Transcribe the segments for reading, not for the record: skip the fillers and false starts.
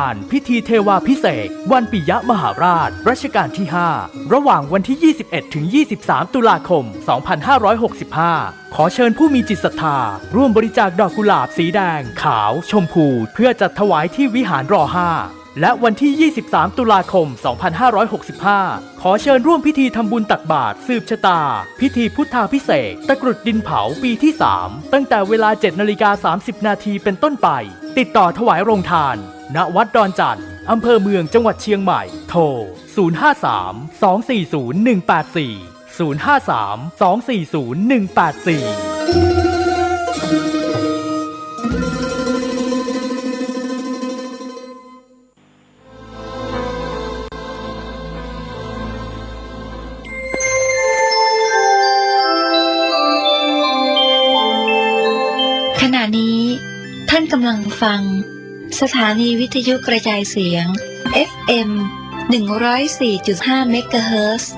การพิธีเทวาภิเษกวันปิยมหาราชรัชกาลที่ 5 ระหว่างวันที่ 21 ถึง 23 ตุลาคม 2565 ขอเชิญผู้มีจิตศรัทธาร่วมบริจาคดอกกุหลาบสีแดง ขาว ชมพู เพื่อจัดถวายที่วิหารร5 และวันที่ 23 ตุลาคม 2565 ขอเชิญร่วมพิธีทำบุญตักบาตรสืบชะตา พิธีพุทธาภิเษกตะกรุดดินเผาปีที่ 3 ตั้งแต่เวลา 7:30 น.เป็นต้นไป ติดต่อถวายโรงทาน ณ วัดดอนจันทร์ อำเภอเมืองจังหวัดเชียงใหม่ โทร 053 240 184 053 240 184ขณะนี้ท่านกำลังฟังสถานีวิทยุกระจายเสียง FM 104.5 เมกะเฮิรตซ์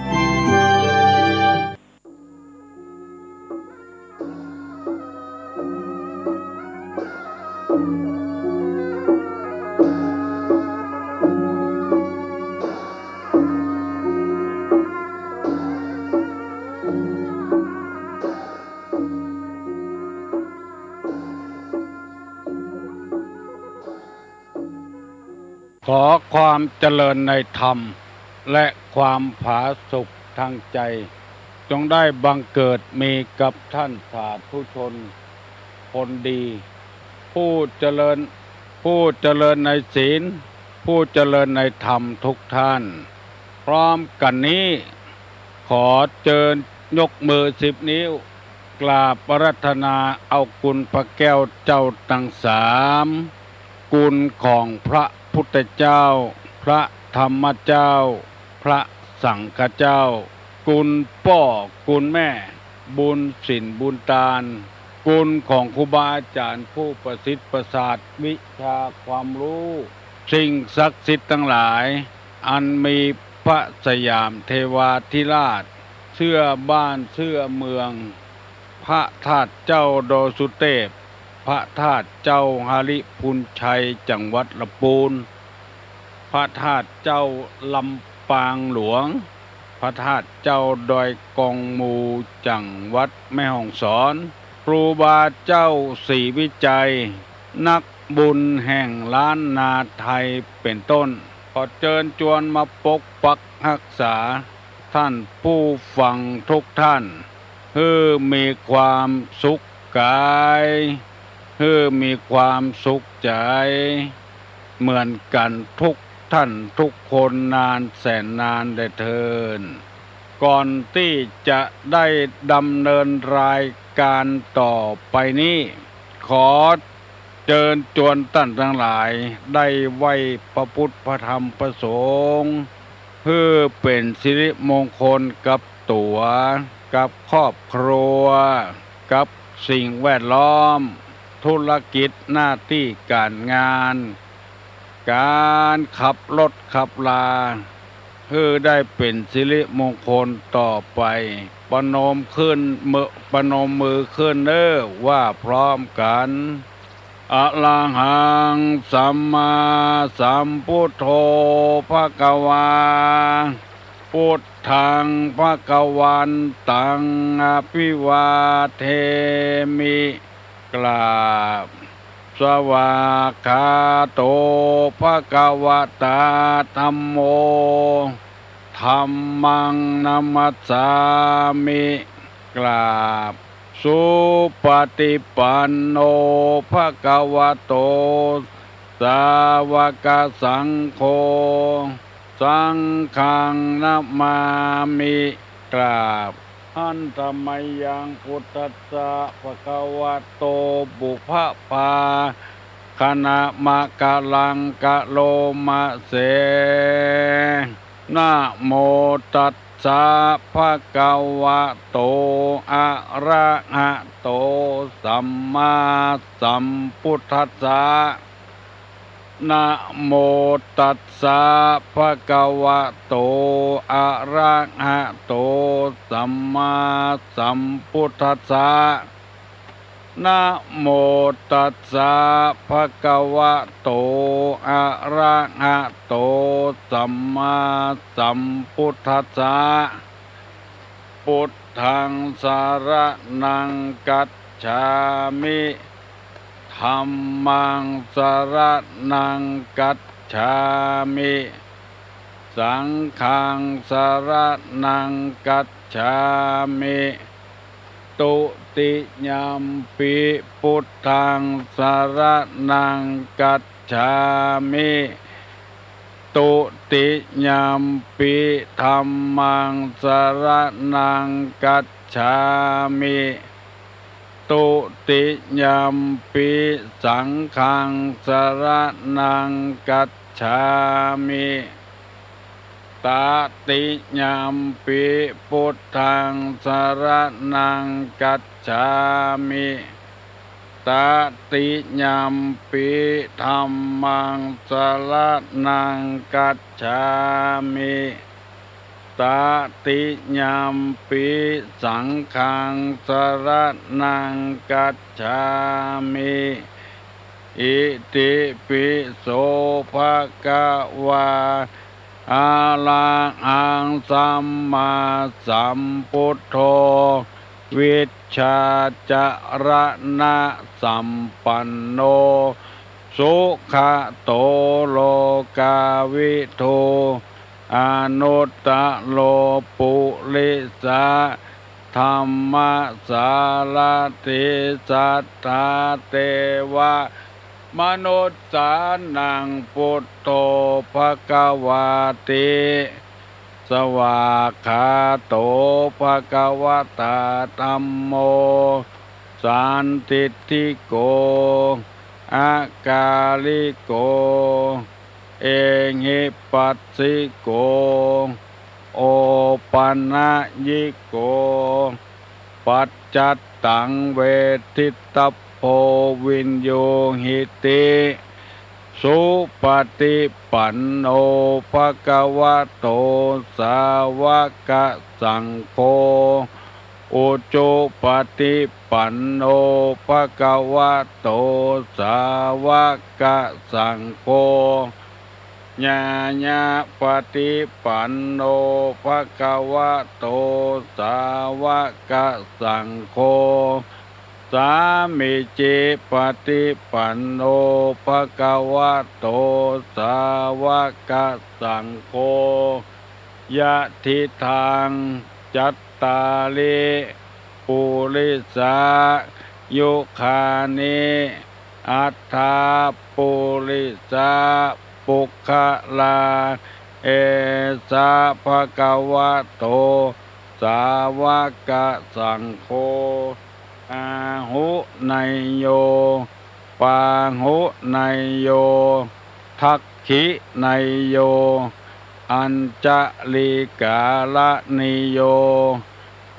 ขอความเจริญในธรรมและความผาสุกทางใจจงได้บังเกิดมีกับท่านสาธุชนคนดี ผู้เจริญในศีลผู้เจริญในธรรมทุกท่านพร้อมกันนี้ขอเชิญยกมือ10 นิ้วกราบอาราธนาเอาคุณพระแก้วเจ้าทั้ง3กุลของพระพุทธเจ้าพระธรรมเจ้าพระสังฆเจ้ากุลพ่อกุลแม่บุญศีลบุญทานกุลของครูบาอาจารย์ผู้ประสิทธิ์ประสาทวิชาความรู้สิ่งศักดิ์สิทธิ์ทั้งหลายอันมีพระสยามเทวาธิราชเชื่อบ้านเชื่อเมืองพระธาตุเจ้าโดสุเทพพระธาตุเจ้าหริพุนชัยจังหวัดลำพูนพระธาตุเจ้าลำปางหลวงพระธาตุเจ้าดอยกองมูจังหวัดแม่ฮ่องสอนครูบาเจ้าศรีวิจัยนักบุญแห่งล้านนาไทยเป็นต้นขอเชิญชวนมาปกปักรักษาท่านผู้ฟังทุกท่านให้มีความสุขกายให้มีความสุขใจเหมือนกันทุกท่านทุกคนนานแสนนานได้เทินก่อนที่จะได้ดำเนินรายการต่อไปนี้ขอเชิญชวนท่านทั้งหลายได้ไหว้พระพุทธพระธรรมพระสงฆ์เพื่อเป็นสิริมงคลกับตัวกับครอบครัวกับสิ่งแวดล้อมธุรกิจหน้าที่การงานการขับรถขับลาเพื่อได้เป็นสิริมงคลต่อไปประนมมือขึ้นว่าพร้อมกันอะระหังสัมมาสัมพุทโธภควาพุทธังภวันตังอภิวาเทมิกราบสวากขาโตภควตาธัมโมธัมมังนัมมัสสามิกราบสุปฏิปันโนภควโตสาวกสังโฆสังฆังนัมมามิกราบอันธรรมยังพุทธัสสะภะคะวะโตบุพพาคณะมะกะลังกะโลมะเสนะโมตัสสะภะคะวะโตอะระหะโตสัมมาสัมพุทธัสสะนะโมตัสสะภะคะวะโตอะระหะโตสัมมาสัมพุทธัสสะ นะโมตัสสะภะคะวะโตอะระหะโตสัมมาสัมพุทธัสสะพุทธังสรณังกัจฉามิธัมมังสรณังกัจฉามิสังฆังสรณังกัจฉามิตุติยัมปิพุทธังสรณังกัจฉามิตุติยัมปิธัมมังสรณังกัจฉามิตุติยัมปิสังฆังสรณังกัจฉามิตติยัมปิพุทธังสรณังกัจฉามิตติยัมปิธัมมังสรณังกัจฉามิตติยัมปิสังฆังสรณังกัจฉามิอิติปิโสภะคะวะอะระหังสัมมาสัมพุทโธวิชชาจารณะสัมปันโนสุขโตโลกาวิทูอนุตตโลปุริสะธรรมสารติสัทธาเทวะมนุษย์สานังพุทโธภควาติสวากขาโตภควตาธัมโมสันติติโกอากาลิโกเอหิปัสสิโกโอปันนะยิโกปัจจัตตังเวทิตาโพวินโยหิติสุปฏิปันโนภะคะวะโตสาวกสังโฆอุจุปฏิปันโนภะคะวะโตสาวกสังโฆญาญาปฏิปันโนภะคะวะโตสาวกสังโฆสามิจิปฏิปันโนภะคะวะโตสาวกสังโฆยะทิทางจัตตาลิปุริสายุคานิอัฏฐาปุริสาปุคคะลาเอสะภะคะวะโตสาวกสังโฆอาหุไนโยปาหุไนโยทักขิไนโยอัญจลิกาลนิโย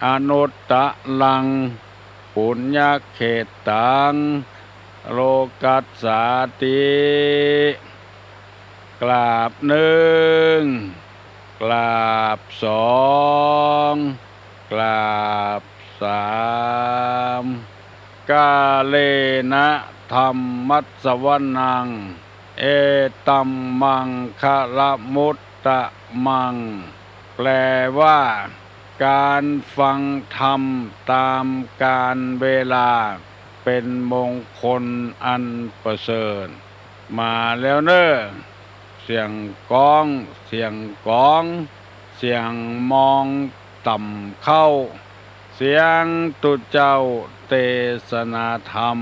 อนุตตะลังปุญญเขตังโลกัสสาติกราบหนึ่งกราบสองกราบสามกาเลนะธัมมัสสวนังเอตัมมังคะละมุตตะมังแปลว่าการฟังธรรมตามกาลเวลาเป็นมงคลอันประเสริฐมาแล้วเนอะเสียงก้องเสียงก้องเสียงมองต่ำเข้าเสียงตุเจ้าเทศนาธรรม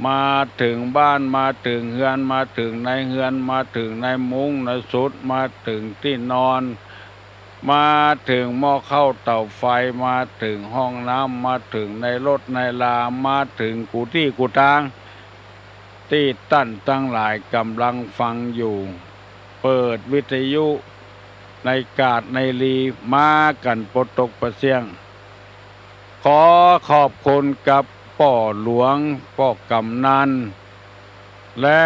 มาถึงบ้านมาถึงเฮือนมาถึงในเฮือนมาถึงในมุ้งในสุดมาถึงที่นอนมาถึงหม้อข้าวเตาไฟมาถึงห้องน้ำมาถึงในรถในลามาถึงกุฏิกุฏางที่ตั้นตั้งหลายกำลังฟังอยู่เปิดวิทยุในกาดในลีมากันปตกประเสียงขอขอบคุณกับป่อหลวงป่อกำนันและ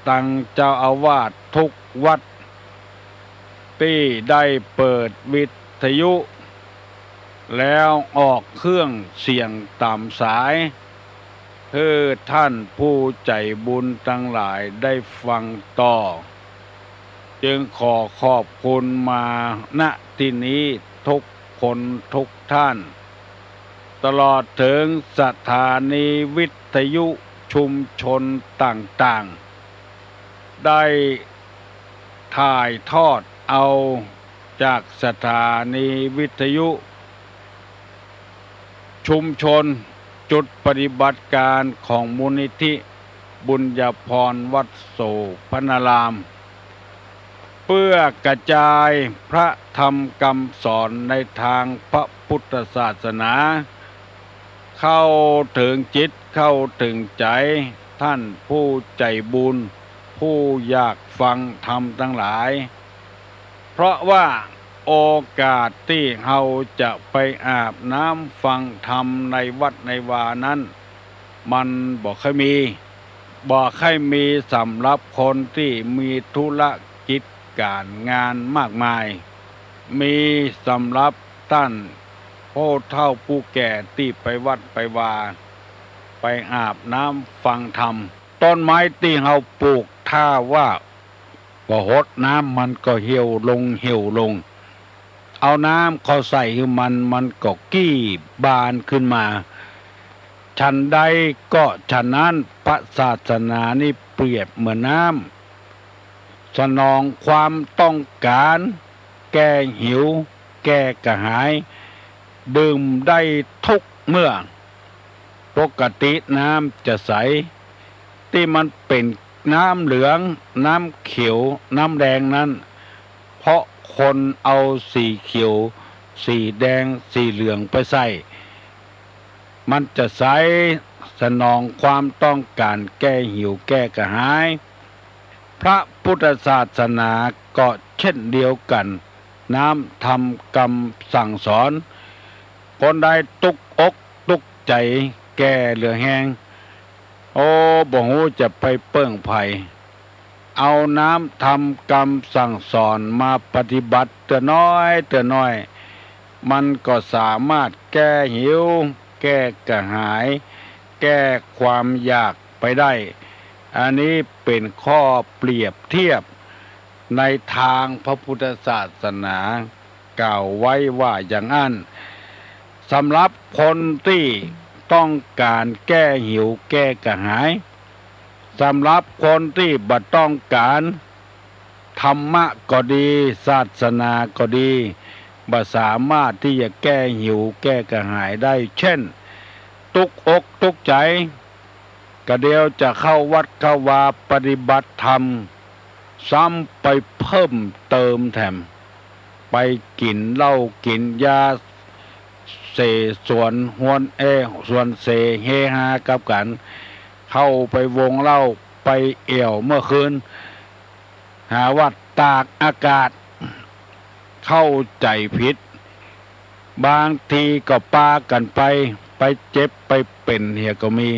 ตั้งเจ้าอาวาสทุกวัดที่ได้เปิดวิทยุแล้วออกเครื่องเสียงตามสาย คือท่านผู้ใจบุญทั้งหลายได้ฟังต่อ จึงขอขอบคุณมาณที่นี้ทุกคนทุกท่าน ตลอดถึงสถานีวิทยุชุมชนต่างๆ ได้ถ่ายทอดเอาจากสถานีวิทยุชุมชนจุดปฏิบัติการของมูลนิธิบุญญาภรณ์วัดโสพนาราม เพื่อกระจายพระธรรมคำสอนในทางพระพุทธศาสนา เข้าถึงจิตเข้าถึงใจท่านผู้ใจบุญผู้อยากฟังธรรมทั้งหลาย เพราะว่าโอกาสที่เราจะไปอาบน้ำฟังธรรมในวัดในวานั้นมันบ่ค่อยมีสำหรับคนที่มีธุรกิจการงานมากมายมีสำหรับท่านผู้เฒ่าผู้แก่ที่ไปวัดไปวาไปอาบน้ำฟังธรรมต้นไม้ที่เราปลูกถ้าว่าบ่หดน้ำมันก็เหี่ยวลงเอาน้ำเขาใส่ให้มันก็กี้บานขึ้นมาฉันใดก็ฉะนั้นพระศาสนานี่เปรียบเหมือนน้ำสนองความต้องการแก้หิวแก้กระหายดื่มได้ทุกเมื่อปกติน้ำจะใสที่มันเป็นน้ำเหลืองน้ำเขียวน้ำแดงนั้นเพราะคนเอาสีเขียวสีแดงสีเหลืองไปใส่มันจะใสสนองความต้องการแก้หิวแก้กระหายพระพุทธศาสนาก็เช่นเดียวกันน้ำธรรมคำสั่งสอนคนใดตุกอกตุกใจแก้เหลือแห้งโอ้บ่ฮู้จะไปเปิ้งไผเอาน้ำธรรมคำสั่งสอนมาปฏิบัติเตือน้อยมันก็สามารถแก้หิวแก้กระหายแก้ความอยากไปได้อันนี้เป็นข้อเปรียบเทียบในทางพระพุทธศาสนากล่าวไว้ว่าอย่างนั้นสำหรับคนที่ต้องการแก้หิวแก้กระหายสำหรับคนที่บ่ต้องการธรรมะก็ดีศาสนาก็ดีบ่สามารถที่จะแก้หิวแก้กระหายได้เช่นตุกอกตุกใจก็เดียวจะเข้าวัดเข้าวาปฏิบัติธรรมซ้ำไปเพิ่มเติมแถมไปกินเหล้ากินยาเสส่วนฮวนส่วนเสเฮฮากับกันเข้าไปวงเหล้าไปเอี่ยวเมื่อคืนหาว่าตากอากาศเข้าใจผิดบางทีก็ปากันไปเจ็บไปเป็นเหียก็มี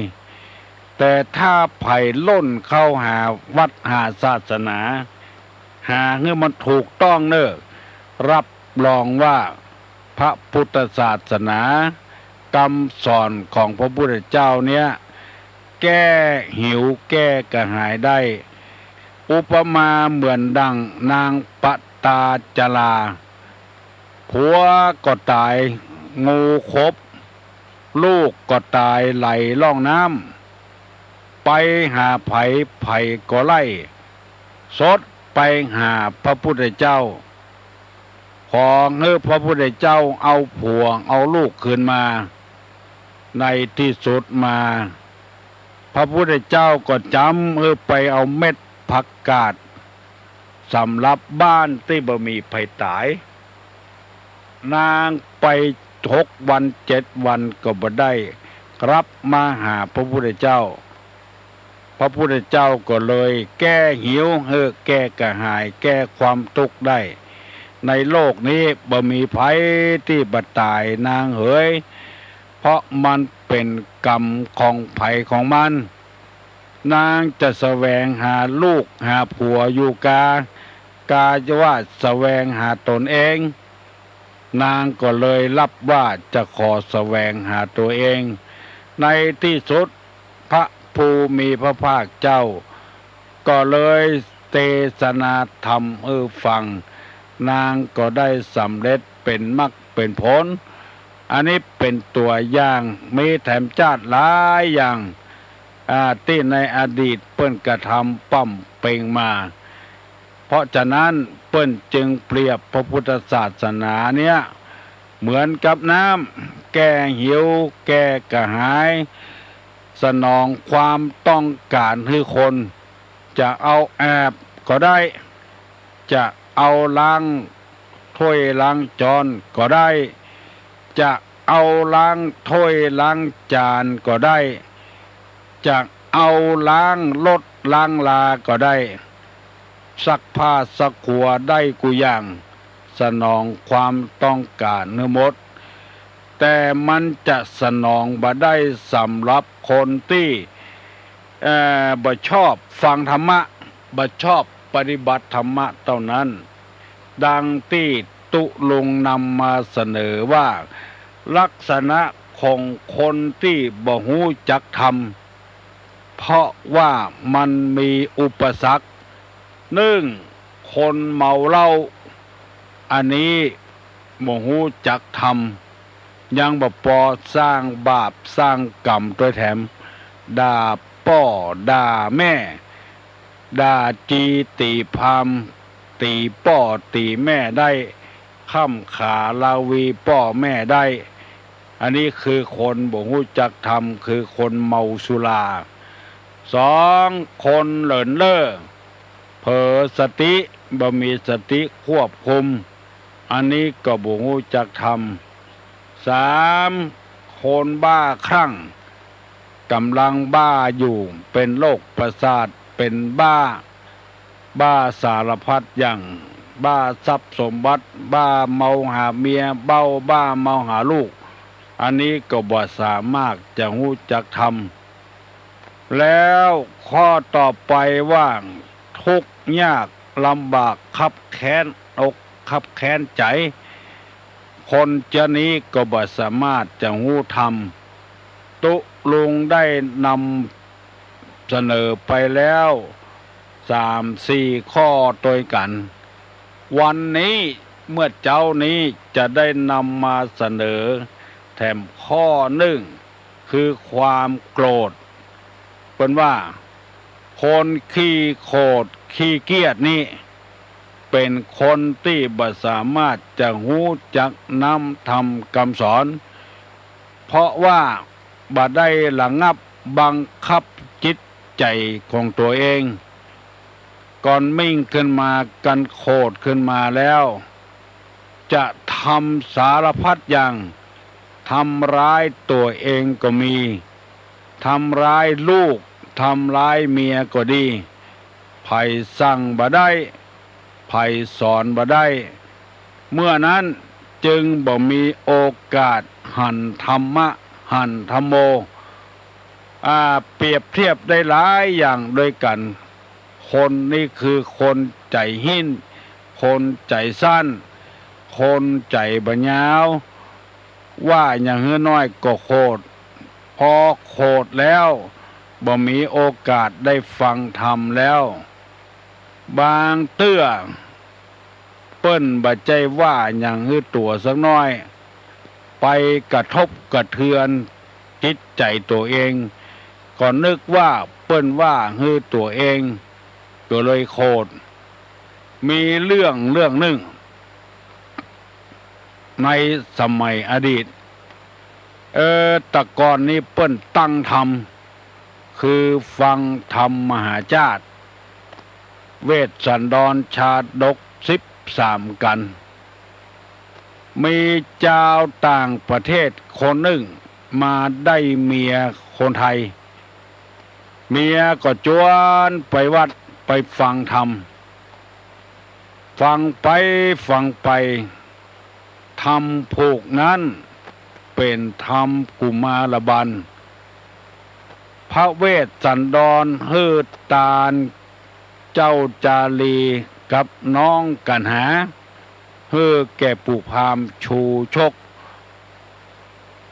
แต่ถ้าไผ่ล้นเข้าหาวัดหาศาสนาหาเงื่อมันถูกต้องเนอะรับรองว่าพระพุทธศาสนาคำสอนของพระพุทธเจ้าเนี่ยแก้หิวแก้กระหายได้อุปมาเหมือนดังนางปตาจลาผัวก็ตายงูคบลูกก็ตายไหลล่องน้ำไปหาไผ่ก็ไล่สดไปหาพระพุทธเจ้าขอให้พระพุทธเจ้าเอาผัวเอาลูกคืนมาในที่สุดมาพระพุทธเจ้าก็จำไปเอาเม็ดผักกาดสำหรับบ้านที่บ่มีไผ่ตายนางไป6 วัน7 วันก็บ่ได้รับมาหาพระพุทธเจ้าพระพุทธเจ้าก็เลยแก้หิวแก้กระหายแก้ความทุกข์ได้ในโลกนี้บ่มีไผที่บ่ตายนางเอ๋ยเพราะมันเป็นกรรมของไผของมันนางจะแสวงหาลูกหาผัวอยู่กาจะว่าแสวงหาตนเองนางก็เลยรับว่าจะขอแสวงหาตัวเองในที่สุด พระภูมิพระภาคเจ้าก็เลยเทศนาธรรมฟังนางก็ได้สำเร็จเป็นมรรคเป็นผลอันนี้เป็นตัวอย่างมีแถมชาติหลายอย่างที่ในอดีตเปิ้นกระทำปั้มเป่งมาเพราะฉะนั้นเปิ้นจึงเปรียบพระพุทธศาสนาเนี่ยเหมือนกับน้ำแก้หิวแก้กระหายสนองความต้องการให้คนจะเอาแอบก็ได้จะเอาล้างถ้วยล้างจานก็ได้จะเอาล้างถ้วยล้างจานก็ได้จะเอาล้างรถล้างลาก็ได้ซักผ้าซักขัวได้กุอย่างสนองความต้องการทั้งหมดแต่มันจะสนองบ่ได้สำหรับคนที่บ่ชอบฟังธรรมะบ่ชอบปฏิบัติธรรมะเท่านั้นดังที่ตุลุงนำมาเสนอว่าลักษณะของคนที่บ่ฮู้จักธรรมเพราะว่ามันมีอุปสรรคคนเมาเหล้าอันนี้บ่ฮู้จักธรรมยังบ่พอสร้างบาปสร้างกรรมตัวแถมด่าพ่อด่าแม่ด่าจีตีพามตีพ่อตีแม่ได้ค้ำขาลาวีพ่อแม่ได้อันนี้คือคนบ่ฮู้จักธรรมคือคนเมาสุราคนเลินเล่อเผลอสติบ่มีสติควบคุมอันนี้ก็บ่ฮู้จักธรรมคนบ้าคลั่งกำลังบ้าอยู่เป็นโรคประสาทเป็นบ้าสารพัดอย่างบ้าทรัพย์สมบัติบ้าเมาหาเมียบ้าเมาหาลูกอันนี้ก็บ่สามารถจะฮู้จักธรรมแล้วข้อต่อไปว่าทุกข์ยากลำบากคับแค้นอกคับแค้นใจคนจะนี้ก็บ่สามารถจะฮู้ธรรมตุลุงได้นำเสนอไปแล้ว3-4 ข้อตัวกันวันนี้เมื่อเจ้านี้จะได้นำมาเสนอแถมข้อ1คือความโกรธเป็นว่าคนขี้โกรธขี้เกียจนี่เป็นคนที่บ่สามารถจะฮู้จักนำธรรมคำสอนเพราะว่าบ่ได้ระงับบังคับจิตใจของตัวเองก่อนมิ่งขึ้นมากันโคตรขึ้นมาแล้วจะทำสารพัดอย่างทำร้ายตัวเองก็มีทำร้ายลูกทำร้ายเมียก็ดีไผสั่งบ่ได้ไผสอนบ่ได้เมื่อนั้นจึงบ่มีโอกาสหันธรรมะหันธรรมโมเปรียบเทียบได้หลายอย่างด้วยกันคนนี่คือคนใจหิ้นคนใจสั้นคนใจบ่ยาวว่าอย่างน้อยก็โคตรพอโคตรแล้วบ่มีโอกาสได้ฟังธรรมแล้วบางเตื้อเปิ้นบ่ใจว่าอย่างตัวสักน้อยไปกระทบกระเทือนจิตใจตัวเองก็นึกว่าเปิ้นว่าตัวเองก็เลยโคตรมีเรื่องหนึ่งในสมัยอดีตแตะก่อนนี้เปิ้นตั้งธรรมคือฟังธรรมมหาชาติเวสสันดรชาดก13กันมีเจ้าต่างประเทศคนหนึ่งมาได้เมียคนไทยเมียก็ชวนไปวัดไปฟังธรรมฟังไปธรรมผูกนั้นเป็นธรรมกุมารบันพระเวสสันดรฮืดตาลเจ้าจารีกับน้องกันหาแก่ปู่พราหมณ์ชูชก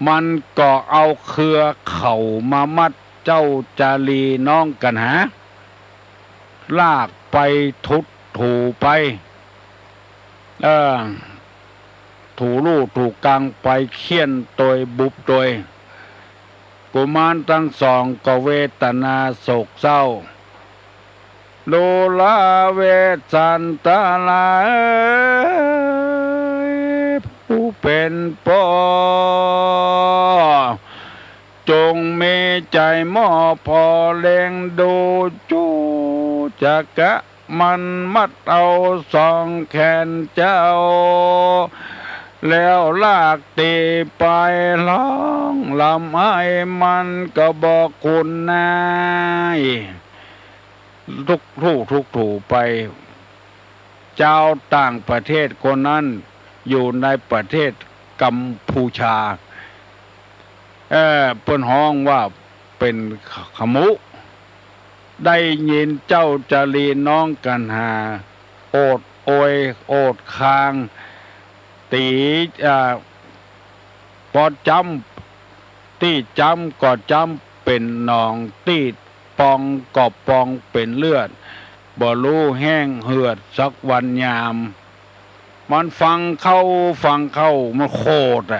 มันก็เอาเครือเข่ามามัด เจ้าจารีน้องกันหาลากไปทุดถูไปถูลู่ถูกกลางไปเคี่ยนโดยบุบโดยกุมารทั้งสองก็เวทนาโศกเศร้าโลลาเวสันตาลาผู้เป็นพ่อจงมีใจหม้อพอเล็งดูจูจักะมันมัดเอาสองแขนเจ้าแล้วลากตีไปร้องลำให้มันก็บอกคุณนายทุกถูไปเจ้าต่างประเทศคนนั้นอยู่ในประเทศกัมพูชาเปิ้นฮ้องว่าเป็นขมุได้ยินเจ้าจารีน้องกันหาโอดโอยโอดคางตีพอจำที่จำก็จำเป็นหนองที่ปองก็ปองเป็นเลือดบ่รู้แห้งเหือดสักวันยามมันฟังเข้ามันโคตร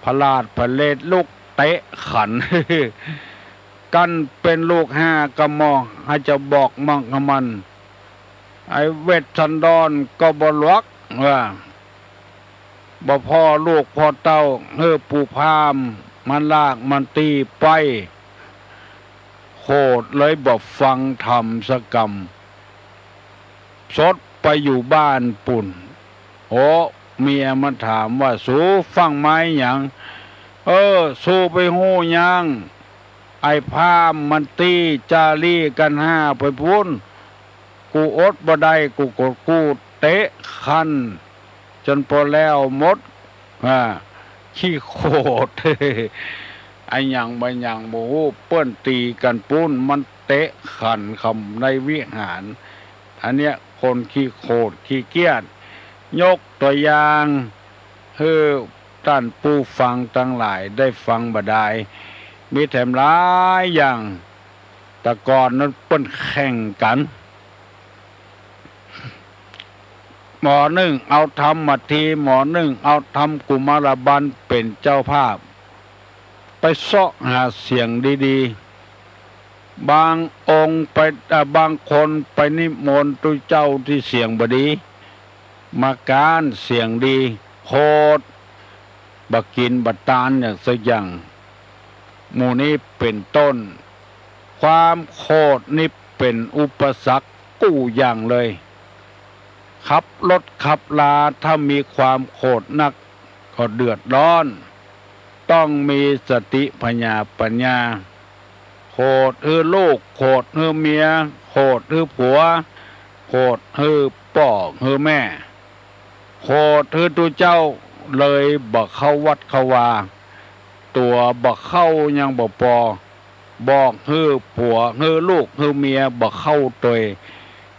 พลาดพเลดลูกเตะขัน กันเป็นลูกห้ากระมอให้จะบอกมั่งกับมันไอ้เวทสันดรก็บ่ลักว่าบ่พ่อลูกพ่อเต้าปู่พามมันลากมันตีไปโคตรเลยบ่ฟังธรรมสกรรมสดไปอยู่บ้านปุ่นโอ้เมียมันถามว่าสู้ฟังไหมหยังสู้ไปหู้ยังไอ้พามมันตีจารีกันห้าไปพุ่นกูอดบ่ได้กูเตะคันจนพอแล้วหมดขี้โคตร ไอ้หยังบ่หยังบ่ฮู้เปิ้นตีกันปุ้นมันเตะขันคำในวิหารอันเนี้ยคนขี้โคตรขี้เกียจยกตัวอย่างท่านผู้ฟังทั้งหลายได้ฟังบ่ได้มีแถมหลายอย่างแต่ก่อนนั้นเปิ้นแข่งกันหมอหนึ่งเอาทำมาทีหมอหนึ่งเอาทำกุมารบันเป็นเจ้าภาพไปเสาะหาเสียงดีๆบางองค์ไปบางคนไปนิมนต์ตุเจ้าที่เสียงบดีมาการเสียงดีโคตรบักกินบัตตานอย่างสักอย่างหมู่นี้เป็นต้นความโคตรนี่เป็นอุปสรรคกู้อย่างเลยขับรถขับลาถ้ามีความโคตรนักก็เดือดร้อนต้องมีสติปัญญาโคตรลูกโคตรเมียโคตรผัวโคตรพ่อแม่โคตรตัวเจ้าเลยบ่เข้าวัดเข้าวาตัวบ่เข้ายังบ่พอบอกผัวลูกเมียบ่เข้าตัว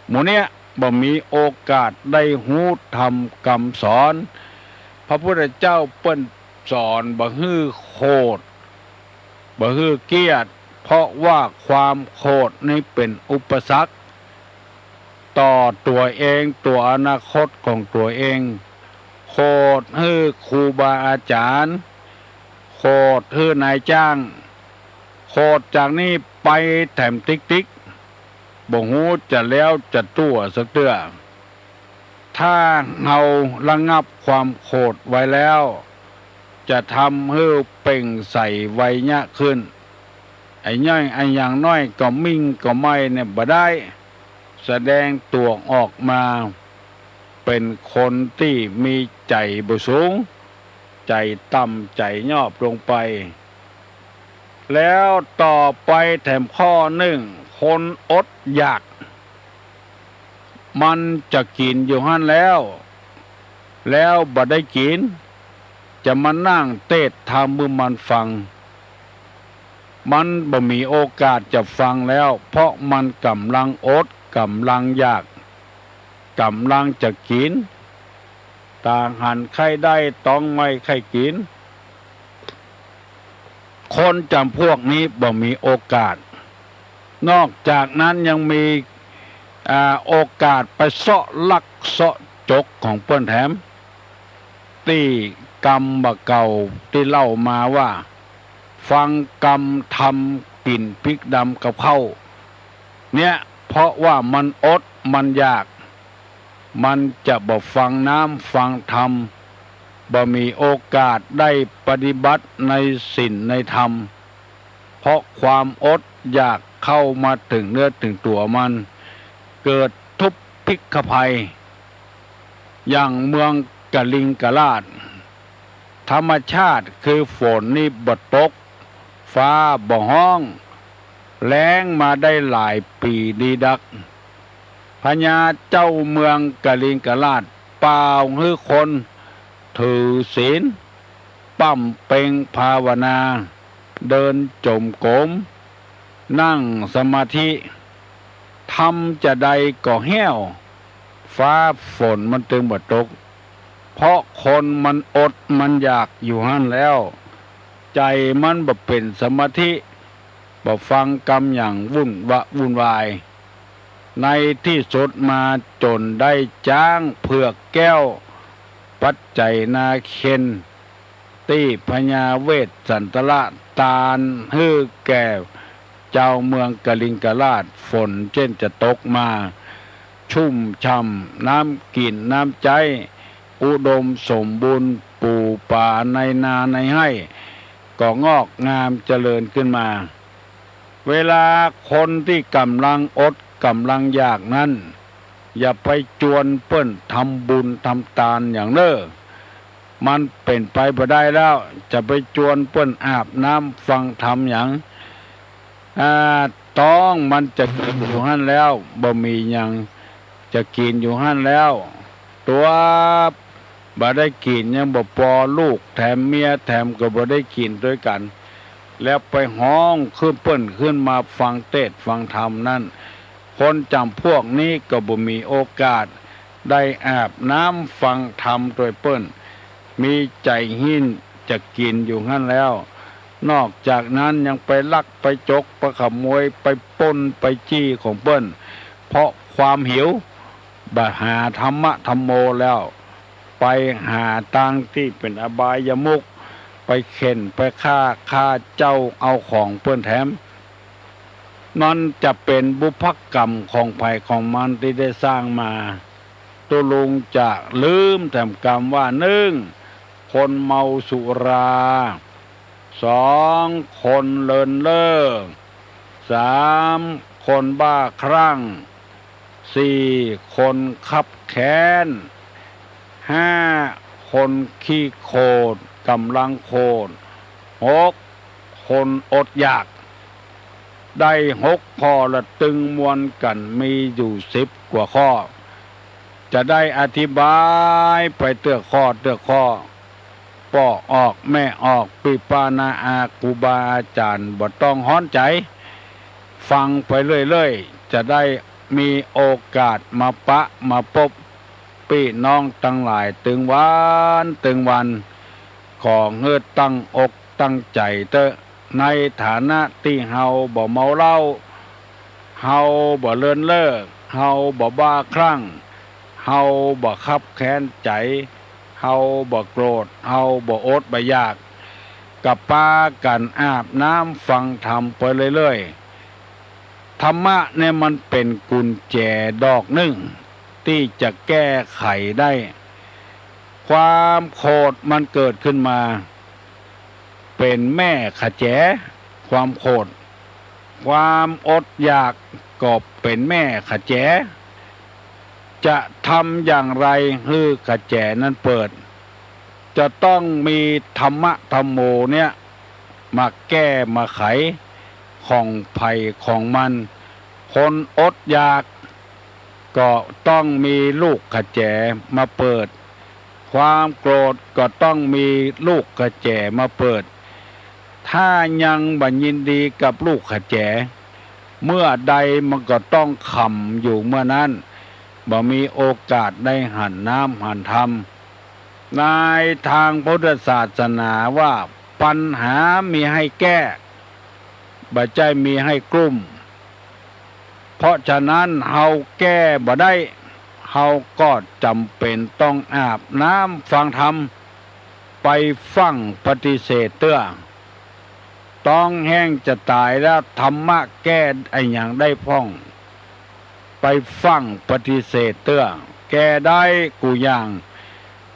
หมู่เนี้ยบ่มีโอกาสได้หูธรรมคำสอนพระพุทธเจ้าเปิ้นสอนบ่โคตรบ่เกียรติเพราะว่าความโคตรนี้เป็นอุปสรรคต่อตัวเองตัวอนาคตของตัวเองโคตรครูบาอาจารย์โคตรนายจ้างโคตรจากนี้ไปแถมติ๊กบ่ฮู้จะแล้วจะตัวสักเตื้อถ้าเราระงับความโคตรไว้แล้วจะทำให้เป่งใสไวยะขึ้นไอ้ย่อยไอ้อย่างน้อยก็มิ่งก็ไม่เนี่ยบ่ได้แสดงตัวออกมาเป็นคนที่มีใจบ่สูงใจต่ำใจย่อลงไปแล้วต่อไปแถมข้อหนึ่งคนอดอยากมันจะกินอยู่หั่นแล้วบ่ได้กินจะมานั่งเทศธรรมเมื่อมันฟังมันบ่มีโอกาสจะฟังแล้วเพราะมันกำลังอดกำลังอยากกำลังจะกินต่างหันใครได้ต้องไม่ใครกิน คนจำพวกนี้บ่มีโอกาสนอกจากนั้นยังมีโอกาสไปเสาะลักเสาะจกของเปิ้นแถมที่กรรมบ่เก่าที่เล่ามาว่าฟังกรรมทำกินพริกดำกับข้าวเนี่ยเพราะว่ามันอดมันอยากมันจะบ่ฟังน้ำฟังธรรมบ่มีโอกาสได้ปฏิบัติในศีลในธรรมเพราะความอดอยากเข้ามาถึงเนื้อถึงตัวมันเกิดทุพพิกภัยอย่างเมืองกะลิงกะลาดธรรมชาติคือฝนนี่บ่ตกฟ้าบ่ห้องแล้งมาได้หลายปีดีดักพญาเจ้าเมืองกะลิงกะลาดเป่าฮือคนถือศีลปั้มเป่งภาวนาเดินจมกรมนั่งสมาธิทำจะใดก็แห้วฟ้าฝนมันตึงบ่ตกเพราะคนมันอดมันอยากอยู่หั่นแล้วใจมันบ่เป็นสมาธิบ่ฟังกรรมอย่างวุ่นวายในที่สุดมาจนได้จ้างเผือกแก้วปัจจัยนาเค็นตี้พญาเวสสันตละตาลฮื้อแก่เจ้าเมืองกะลิงกะลาดฝนเช่นจะตกมาชุ่มช่ำน้ำกินน้ำใจอุดมสมบูรณ์ปูป่าในนาในไร่ก็งอกงามเจริญขึ้นมาเวลาคนที่กำลังอดกำลังอยากนั้นอย่าไปจวนเปิ้นทำบุญทำทานอย่างเน้อมันเป็นไปบ่ได้แล้วจะไปจวนเปิ้นอาบน้ำฟังธรรมอย่างต้องมันจะกินอยู่หั่นแล้วบ่มีหยังจะกินอยู่หั่นแล้วตัวบ่ได้กินยังบ่พอลูกแถมเมียแถมก็บ่ได้กินด้วยกันแล้วไปห้องขึ้นเปิ้นขึ้นมาฟังเทศน์ฟังธรรมนั่นคนจำพวกนี้ก็บ่มีโอกาสได้อาบน้ำฟังธรรมโดยเปิ้นมีใจหินจะกินอยู่งั้นแล้วนอกจากนั้นยังไปลักไปจกไปขโมยไปปล้นไปจี้ของเปิ้นเพราะความหิวบ่หาธรรมะธรรมโมแล้วไปหาทางที่เป็นอบายมุขไปเข็นไปฆ่าเจ้าเอาของเปิ้นแถมนั่นจะเป็นบุพกรรมของภัยของมันที่ได้สร้างมาตัวลุงจะลืมแถมกรรมว่า1คนเมาสุรา2คนเลินเล่อ3คนบ้าคลั่ง4คนคับแค้น5คนขี้โคตรกำลังโคตร6คนอดอยากได้6ข้อละตึงมวลกันมีอยู่10กว่าข้อจะได้อธิบายไปเตื้อข้อป่อออกแม่ออกปิปานาอาครูบาอาจารย์บ่ต้องฮ้อนใจฟังไปเรื่อยๆจะได้มีโอกาสมาปะมาพบพี่น้องทั้งหลายตึงวันขอเฮือตั้งอกตั้งใจเตอะในฐานะที่เฮาบ่เมาเหล้าเฮาบ่เลินเล่อเฮาบ่บ้าคลั่งเฮาบ่คับแค้นใจเฮาบ่โกรธเฮาบ่อดบ่อยากกับปากันอาบน้ำฟังธรรมไปเรื่อยๆธรรมะเนี่ยมันเป็นกุญแจดอกหนึ่งที่จะแก้ไขได้ความโกรธมันเกิดขึ้นมาเป็นแม่ขแจความโกรธความอดอยากก็เป็นแม่ขแจจะทำอย่างไรให้ขแจนั้นเปิดจะต้องมีธรรมะธรรมโมเนี่ยมาแก้มาไขของภัยของมันคนอดอยากก็ต้องมีลูกขแจมาเปิดความโกรธก็ต้องมีลูกขแจมาเปิดถ้ายังบ่ยินดีกับลูกขแจเมื่อใดมันก็ต้องขำอยู่เมื่อนั้นบ่มีโอกาสได้หันน้ำหันธรรมในทางพุทธศาสนาว่าป ปัญหามีให้แก้บ่ใจมีให้กลุ่มเพราะฉะนั้นเฮาแก้บ่ได้เฮาก็จำเป็นต้องอาบน้ำฟังธรรมไปฟังปฏิเสธเตื้อต้องแห้งจะตายแล้วธรรมะแก้ไอ้อย่างได้พ้องไปฟังปฏิเสธเตื้อแก้ได้กูอย่าง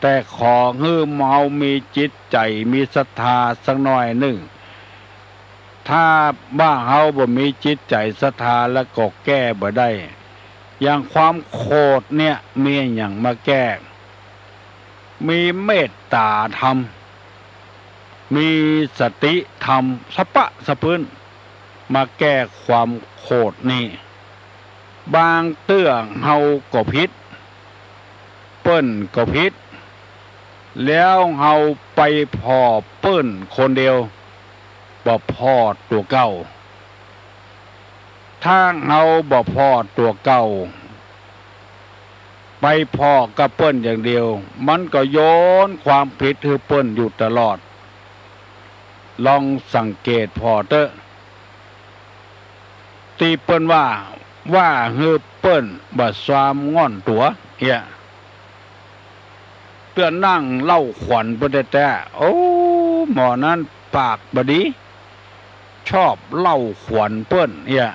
แต่ขอให้เมามีจิตใจมีศรัทธาสักหน่อยหนึ่งถ้าบ้าเฮาบ่มีจิตใจศรัทธาแล้วก็แก้บ่ได้อย่างความโกรธเนี่ยมีอย่างมาแก้มีเมตตาธรรมมีสติธรรมสปะสะพื้นมาแก้ความโกรธนี่บางเตื้อเฮาก็ผิดเปิ้นก็ผิดแล้วเฮาไปพอเปิ้นคนเดียวบ่พอตัวเก่าถ้าเฮาบ่พอตัวเก่าไปพอกับเปิ้นอย่างเดียวมันก็โยนความผิดให้เปิ้นอยู่ตลอดลองสังเกตพอเตอะตีเปิ้นว่าฮือเปิ้นบ่ซามง่อนตัวเฮียเพื่อนนั่งเล่าขวัญเปิ้นแต่โอ้หมอนั้นปากบ่ดีชอบเล่าขวัญเปิ้นเฮีย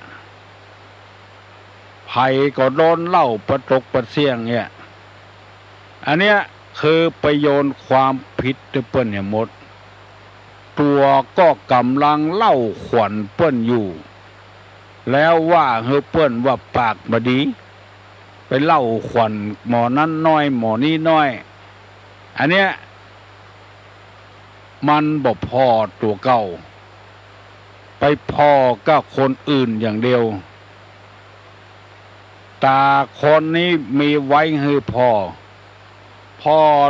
ไผก็โดนเล่าประตกประเสียงเนี่ยอันเนี้ยคือไปโยนความผิดให้เปิ้นเนี่ยหมดตัวก็กำลังเล่าขวัญเปิ้นอยู่แล้วว่าเฮอเปิ้นว่าปากบ่ดีไปเล่าขวัญหมอนั้นน้อยหมอนี้น้อยอันเนี้ยมันบ่พอตัวเก่าไปพอก็คนอื่นอย่างเดียวตาคนนี้มีไว้ให้พอ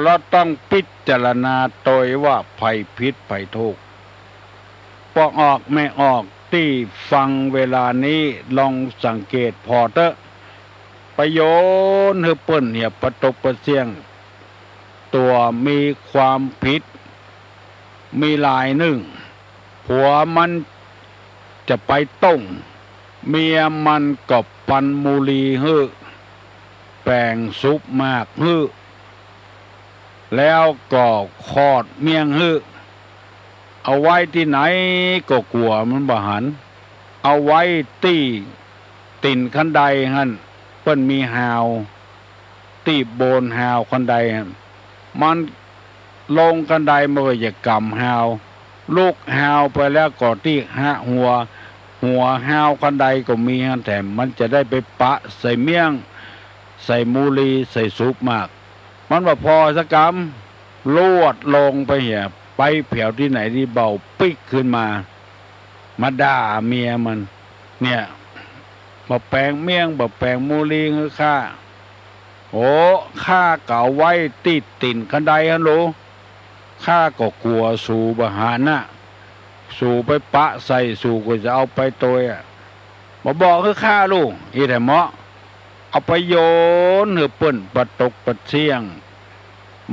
แล้วต้องพิจารณาโดยว่าไผผิดไผถูกปอกออกไม่ออกที่ฟังเวลานี้ลองสังเกตพอเตอะประโยชน์ให้เปิ้นเนี่ยประตกประเสียงตัวมีความผิดมีหลายหนึ่งผัวมันจะไปต้มเมียมันก็ปันมูลีฮื้อแป้งซุปมากฮื้อแล้วก็คอดเมียงฮื้อเอาไว้ที่ไหนก็กลัวมันบ่หันเอาไว้ที่ติ่นคันใดหั่นเปิ้นมีหาวที่โบนหาวคันใดมันลงคันใดมันก็จะกำหาวลูกหาวไปแล้วก็ที่หัวหาวคันใดก็มีหั่นแต่มันจะได้ไปปะใส่เมี่ยงใส่มูลีใส่ซุปมากมันบ่พอสักกำลวดลงไปเหี่ยไปแผ่วที่ไหนที่เบาปิ๊กขึ้นมาด่าเมียมันเนี่ยบ่แปลงเมี่ยงบ่แปลงมูลีคือข้าโอ้ข้าเก่าไว้ติดติ่นคันใดฮันโหลข้าก็กลัวสู่บหานะสู่ไปปะใส่สู่ก็จะเอาไปตัวบ่บอกคือข้าลูกอีแต่เหมาะเอาไปโยนให้เปิ้นประตกประเสียง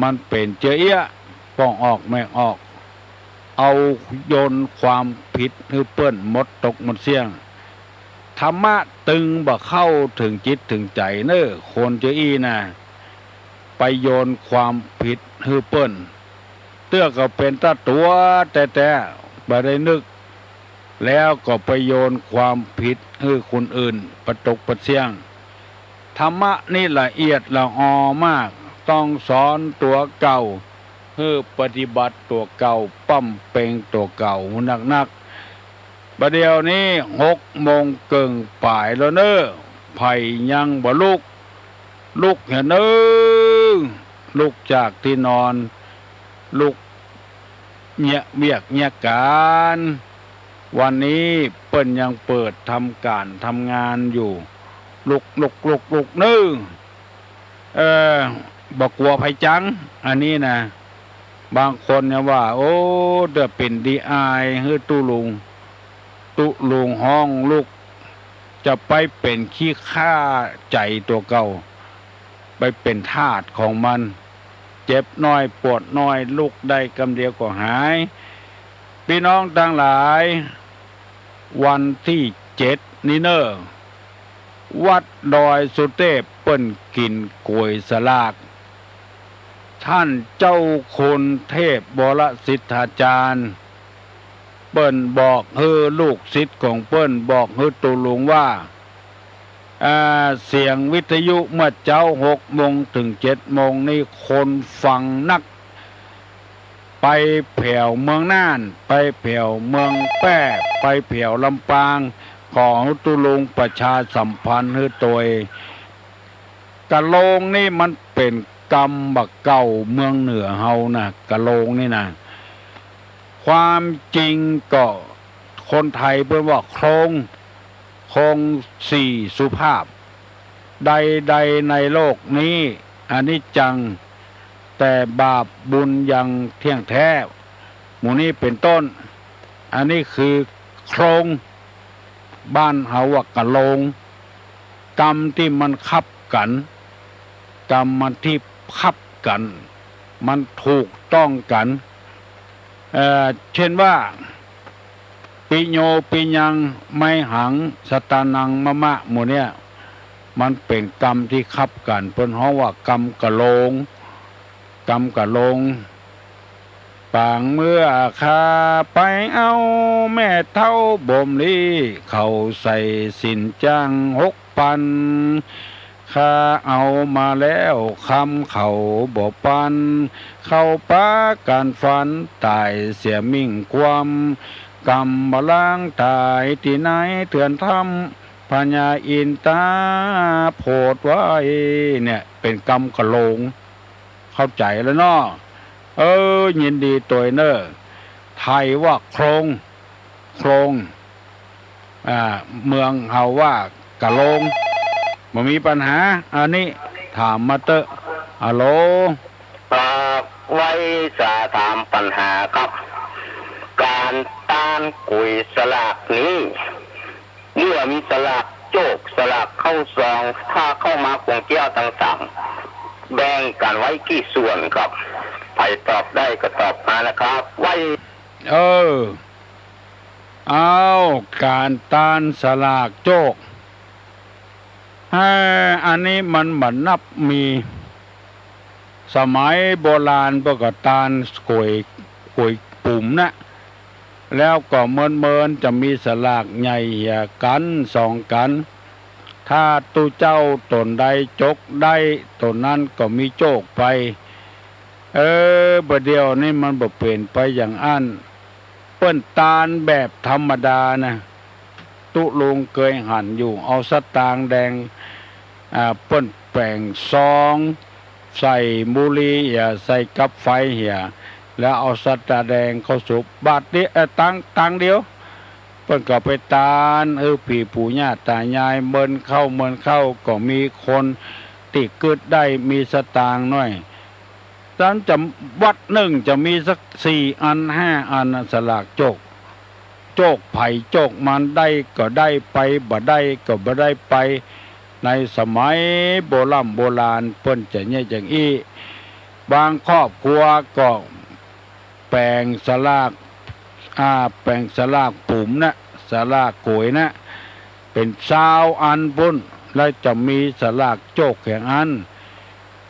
มันเป็นเจี๊ยป้องออกไม่ออกเอาโยนความผิดให้เปิ้นหมดตกหมดเสียงธรรมะตึงบ่เข้าถึงจิตถึงใจเน้อคนเจี๊ยน่ะไปโยนความผิดให้เปิ้นเตื้อก็เป็นตาตัวแต่บ่ได้นึกแล้วก็ไปโยนความผิดให้คนอื่นประตกประเสียงธรรมะนี่ละเอียดละออมากต้องสอนตัวเก่าให้ปฏิบัติตัวเก่าปั้มเป่งตัวเก่านักๆประเดี๋ยวนี้6 โมงเกิงป่ายแล้วเน้อไผยังบ่ลุกเห็นเน้อลุกจากที่นอนลุกเนี่ยเวียกเนี่ยการวันนี้เปิ้นยังเปิดทำการทำงานอยู่ลุกเน้อบ่กลัวไผจังอันนี้นะบางคนเนี่ยว่าโอ้เด้อเป็นดีอายฮือตุลุงห้องลูกจะไปเป็นขี้ข้าใจตัวเก่าไปเป็นทาสของมันเจ็บน้อยปวดน้อยลุกได้กำเดียวก็หาย พี่น้องทั้งหลายวันที่7นี้เนอะวัดดอยสุเทพเปิ้นกินกล้วยสลากท่านเจ้าคุณเทพบรสิทธาจารย์เปิ้นบอกให้ลูกศิษย์ของเปิ้นบอกให้ตุลุงว่าเสียงวิทยุเมื่อเจ้า6 โมงถึง7 โมงนี่คนฟังนักไปแผ่วเมืองน่านไปแผ่วเมืองแป้ไปแผ่วลำปางขอให้ตุลุงประชาสัมพันธ์ให้ตัวกะโลงนี่มันเป็นกรรมบักเก่าเมืองเหนือเฮานะกะโลงนี่นะความจริงก็คนไทยเพิ่นว่าโครงสี่สุภาพใดๆในโลกนี้อนิจจังแต่บาปบุญยังเที่ยงแท้หมู่นี้เป็นต้นอันนี้คือโครงบ้านเฮาว่ากะโลงกรรมที่มันคับกันกรรมมันที่คับกันมันถูกต้องกันเช่นว่าปิโยปิยังไม่หังสตานังมะมะหมู่เนี่ยมันเป็นกรรมที่คับกันเพิ่นฮ้องว่ากรรมกะโลงกรรมกะโลงปางเมื่อข้าไปเอาแม่เท่าบ่มลีเขาใส่สินจ้าง6,000ข้าเอามาแล้วคำเขาบ่ปันเข้าป้าการฝันตายเสียมิ่งความกรรมบล้างตายที่ไหนเถื่อนทำพญาอินตาโพดไว้เนี่ยเป็นกรรมกะโลงเข้าใจแล้วเนาะยินดีตัวเนอไทยว่าโครงเมืองเฮาว่ากะโลงบ่มีปัญหาอันนี้ถามมาเตอะฮัลโหลไว้จะถามปัญหาครับการต้านกุยสลากนี้เมื่อมีสลากโจกสลากเข้าซองถ้าเข้ามาขวงแก้วต่างๆแบ่งกันไว้กี่ส่วนครับใครตอบได้ก็ตอบมานะครับไว้เอาการต้านสลากโจกอันนี้มันเหมือนนับมีสมัยโบราณปกตานกล้วยปุ่มนะแล้วก็เมินจะมีสลากใหญ่กัน2 กันถ้าตู้เจ้าตนใดจกได้ตนนั้นก็มีโจกไปบ่เดียวนี่มันบ่เป็นไปอย่างอันเปิ้นตาลแบบธรรมดานะตุลุงเคยหั่นอยู่เอาสตางค์แดงเปิ้นแป้งซองใส่บุหรี่ใส่กับไฟเหี่ยแล้วเอาสตาแดงเข้าสุบบาทนี้ตังเดียวเปิ้นก็ไปตาลพี่ปู่ย่าตายายเมินเข้าก็มีคนติกึดได้มีสตางค์น้อยนั้นจะวัดหนึ่งจะมีสัก4 อัน5 อันสลากโจกไผ่โจกมันได้ก็ได้ไปบ่ได้ก็บ่ได้ไปในสมัยโบราณเปิ้นจะเนี่ยอย่างอี้บางครอบครัวก็แปลงสลากปุ่มนะสลากโกยนะเป็น20 อันพุ่นแล้วจะมีสลากโจกแห่งอัน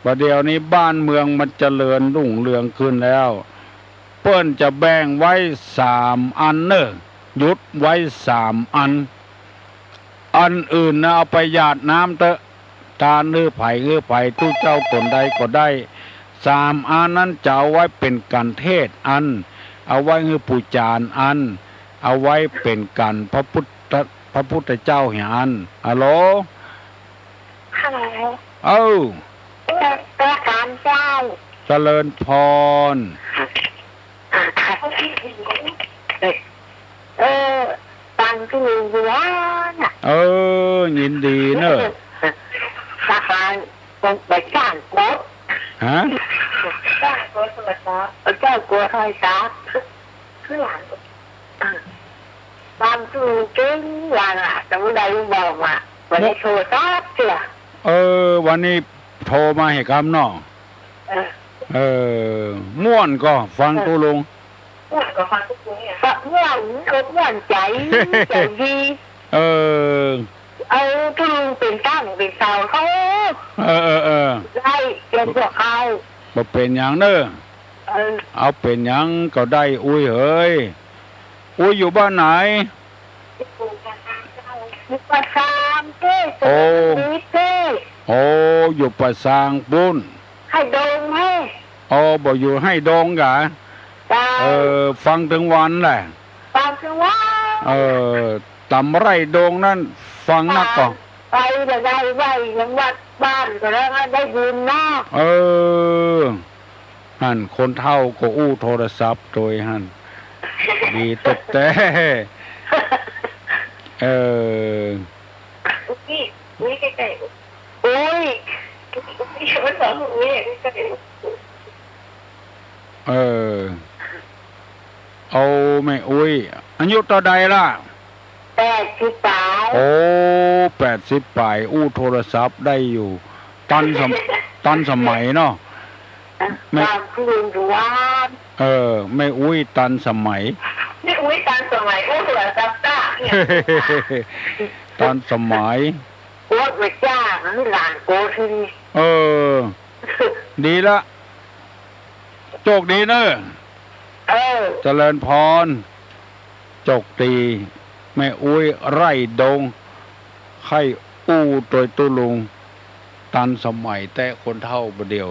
ประเดี๋ยวนี้บ้านเมืองมันเจริญรุ่งเรืองขึ้นแล้วเปิ้นจะแบ่งไว้3 อันเนอะหยุดไว้3 อันอื่นนะเอาไปหยาดน้ำเตอะทานไผ่ตู้เจ้าตนใดก็ได้3 อันนั้นจะเอาไว้เป็นการเทศอันเอาไว้ให้ปู่จานอันเอาไว้เป็นการพระพุทธเจ้าแห่งอันฮัลโหลประการเจ้าเจริญพรตังที่มีว้าน่ะยินดีเนอะประการไปจ้างโค้ดจ้างโค้ดโทรศัพท์จ้างโค้ดโทรศัพท์คือหลังบางทีเก่งอย่างแต่ไม่ได้บอกมาวันนี้โทรศัพท์เจ้าวันนี้โทรมาให้คำเนาะม่วนก็ฟังตุลุงม่วนก็ฟังตุลุงเนี่ย ม่วนอกม่วนใจใจดี เออ เอาทุลุงเป็นตั้งเป็นเสาเขา ไล่เรียนพวกเขา บ่เป็นหยังเด้อ เออ เอาเป็นหยังก็ได้อุ้ยเฮ้ยอุ้ยอยู่บ้านไหน มีประสามเต้มีเต้ โอ้อยู่ประสางปุ้น ให้ดงให้ โอ้บ่อยู่ให้ดงกะ ตา ฟังถึงวันแหละ ปากจังว่า ตำไรดงนั่นฟังนักก่อน ไปได้ไว้ยังวัดบ้านก็แล้วได้ยินนะ หันคนเฒ่าก็อู้โทรศัพท์โดยหันดีตบแต่อุ้ยใกล้ๆอุ้ยมันบอกอุ้ยใกล้เอาแม่อุ้ยอายุต่อใดล่ะ80 ปลาย โอ้80 ปลายอู้โทรศัพท์ได้อยู่ตันสมัยเนาะแม่คืนอยู่ว่านแม่อุ้ยตันสมัยแม่อุ้ยตันสมัยอู้โทรศัพท์ต้าตันสมัยโอ้ยจ้านี่หลานโกทีดีละโชคดีเนอะเจริญพรโชคดีแม่อุ้ยไร่ดงไข่อู้โดยตุลุงตันสมัยแต่คนเท่าประเดียว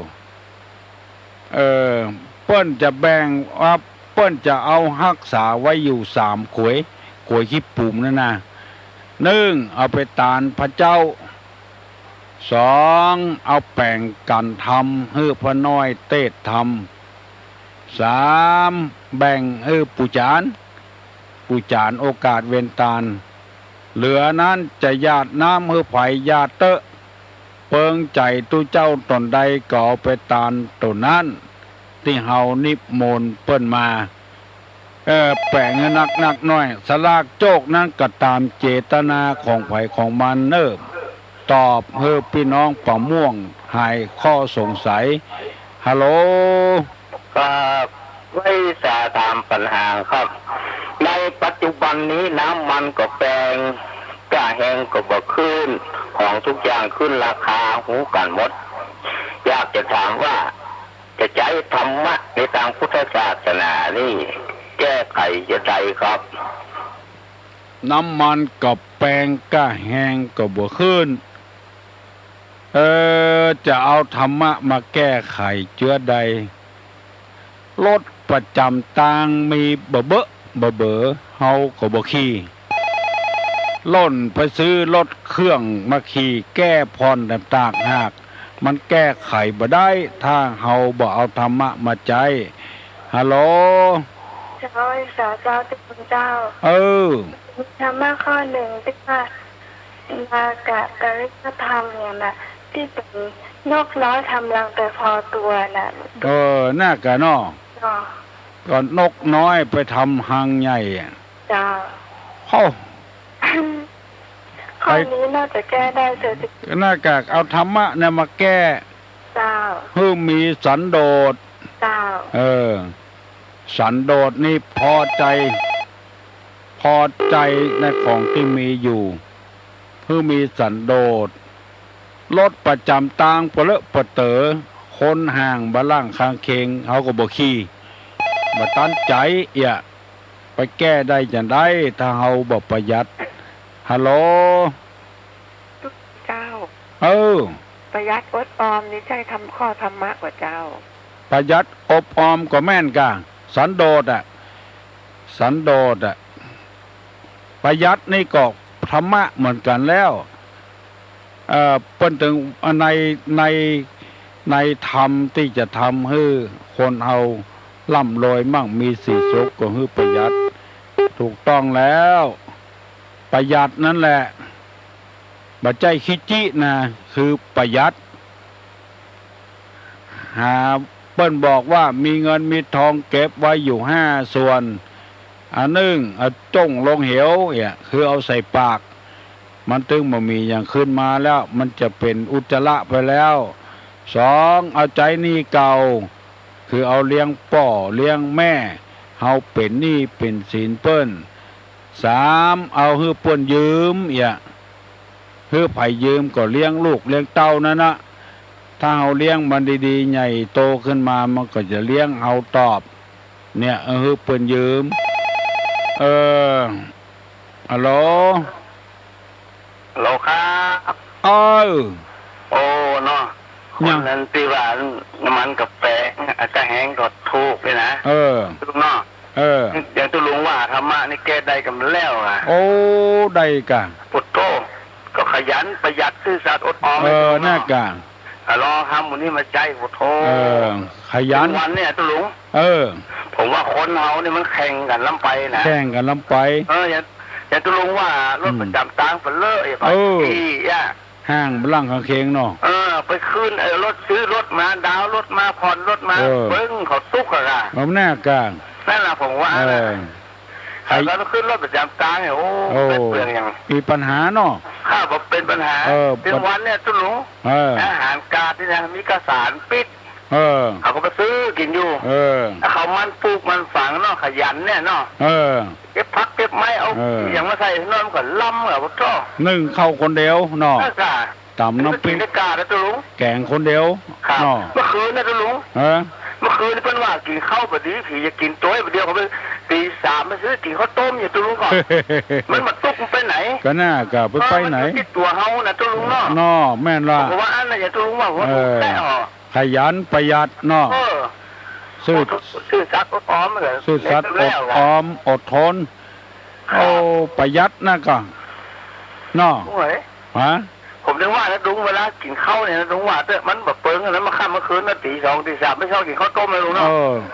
เปิ้นจะแบ่งว่าเปิ้นจะเอารักษาไว้อยู่3ขวยขี้ปุ่มนั่นนะ1เอาไปตานพระเจ้า2เอาแป่งกันทำให้พระน้อยเตศทำ3แบ่งให้ปู่จานโอกาสเวนตานเหลือนั้นจะญาติน้ำให้ไผญาติเตอะเปิงใจตู้เจ้าตนใดก็เอาไปตานตัวนั้นที่เฮานิมนต์เปิ้นมาแป่งนักน้อยสลากโจกนั้นก็ตามเจตนาของไผของมันตอบเฮ้อพี่น้องป่าม่วงหายข้อสงสัยฮัลโหลครับไว้สาตามปัญหาครับในปัจจุบันนี้น้ำมันก็แพงก้าแห้งก็บ่ขึ้นของทุกอย่างขึ้นราคาหูกันหมดอยากจะถามว่าจะใช้ธรรมะในทางพุทธศาสนานี่แก้ไขจะใดครับน้ำมันกับแปงก้าแห้งก็บ่ขึ้นจะเอาธรรมะมาแก้ไขเจือใดรถประจำทางมีเบอเฮาก็บ่ขี่ล่นไปซื้อรถเครื่องมาขี่แก้พรต่างหากมันแก้ไขบ่ได้ถ้าเฮาบ่เอาธรรมะมาใจฮัลโหลเจ้าสาเจ้าติคุณเจ้าธรรมะข้อหนึ่งที่ว่ามากะกริยธรรมเนี่ยนะที่เป็นนกน้อยทำรังแต่พอตัวน่ะน่ากะเนาะก่อนนกน้อยไปทำหังใหญ่จ้าข้อนี้น่าจะแก้ได้เถิดน่ากะเอาธรรมะเนี่ยมาแก้เจ้าเพื่อมีสันโดษเจ้าสันโดษนี่พอใจในของที่มีอยู่เพื่อมีสันโดษรถประจำทางปเลอะปะเต๋อคนห่างบะล่างข้างเคงเขาก็บ่ขี่บ่ตันใจไปแก้ได้จังได๋ถ้าเฮาบ่ประหยัดฮัลโหลเจ้าประหยัดอดออมนี่ใช่ทำข้อธรรมะกว่าเจ้าประหยัดอบออมก็แม่นกะสันโดษประหยัดนี่ก็ธรรมะเหมือนกันแล้วเปิ้นถึงในธรรมที่จะทำให้คนเฮาร่ำรวยมั่งมีสีสุขก็คือประหยัดถูกต้องแล้วประหยัดนั่นแหละบัจใจคิจินะคือประหยัดเปิ้นบอกว่ามีเงินมีทองเก็บไว้อยู่5ส่วนอันนึงจ้งลงเหวคือเอาใส่ปากมันตึงบ่มีอย่างขึ้นมาแล้วมันจะเป็นอุจจาระไปแล้ว2เอาใจนี่เก่าคือเอาเลี้ยงป่อเลี้ยงแม่ เฮาเป็นหนี้เป็นสินเปิ้น3เอาฮื้อเปิ้นยืมฮื้อไผยืมก็เลี้ยงลูกเลี้ยงเต้านั่นนะถ้าเฮาเลี้ยงมันดีๆใหญ่โตขึ้นมามันก็จะเลี้ยงเฮาตอบเนี่ยฮื้อเปิ้นยืมฮัลโหลโลครับ โอ้เนาะคนนั้นที่ว่าน้ำมันกับแปะอาจจะแห้งก็ถูกเลยนะลูกเนาะอย่างตุลุงว่าธรรมะนี่แก้ได้กันแล้วอ่ะโอ้ได้กะปุตโตก็ขยันประหยัดซื่อสัตย์อดออมน่ากะรอทำวันนี้มาใจปุตโตขยันวันเนี่ยตุลุงผมว่าคนเฮานี่มันแข่งกันล้ำไปนะแข่งกันล้ำไปอย่างตุลุงว่ารถประจำทางฝันเลอะไปที่ห้างบลังข้างเคียงเนาะไปคืนรถซื้อรถมาดาวรถมาผ่อนรถมาเบิ้งเขาตุกอะผมแน่กลางนั่นแหละผมว่าใครก็ต้องขึ้นรถประจำทางเนี่ยโอ้เป็นเปลืองอย่างมีปัญหาเนาะข้าบอกเป็นปัญหาเป็นวันเนี่ยตุลุงอาหารการที่นะมีกระสานปิดเขาก็ไปซื้อกินอยู่เขามันปลูกมันฝังเนาะขยันเนี่ยเนาะเก็บพักเก็บไม้เอาอย่างมาใส่นอนก่อนล้ำเหรอพ่อจ้อนึ่งเข้าคนเดียวเนาะตำน้ำปิ้งกาแล้วตุลุงแกงคนเดียวเนาะเมื่อคืนนะตุลุงเมื่อคืนนี่เพิ่นว่ากินข้าวแบบนี้ผีจะกินตัวแบบเดียวเขาไปตี3มาซื้อกินข้าวต้มอย่าตุลุงก่อนมันมาตุกมันไปไหนก็น่ากับไปไหนติดตัวเฮานะตุลุงเนาะแม่นล่ะเพราะว่าอันน่ะอย่าตุลุงว่าแต่ขยันประหยัดเนาะซื่อสัตย์อดออมเลยซื่อสัตย์อดออมอดทนประหยัดนะก็เนาะฮะผมนึกว่านะลุงเวลากินข้าวเนี่ยนะลุงว่ามันแบบเปิ้งแล้วมาค่ำเมื่อคืนนะตี 2 ตี 3ไม่ชอบกินข้าวต้มเลยลุงเนาะ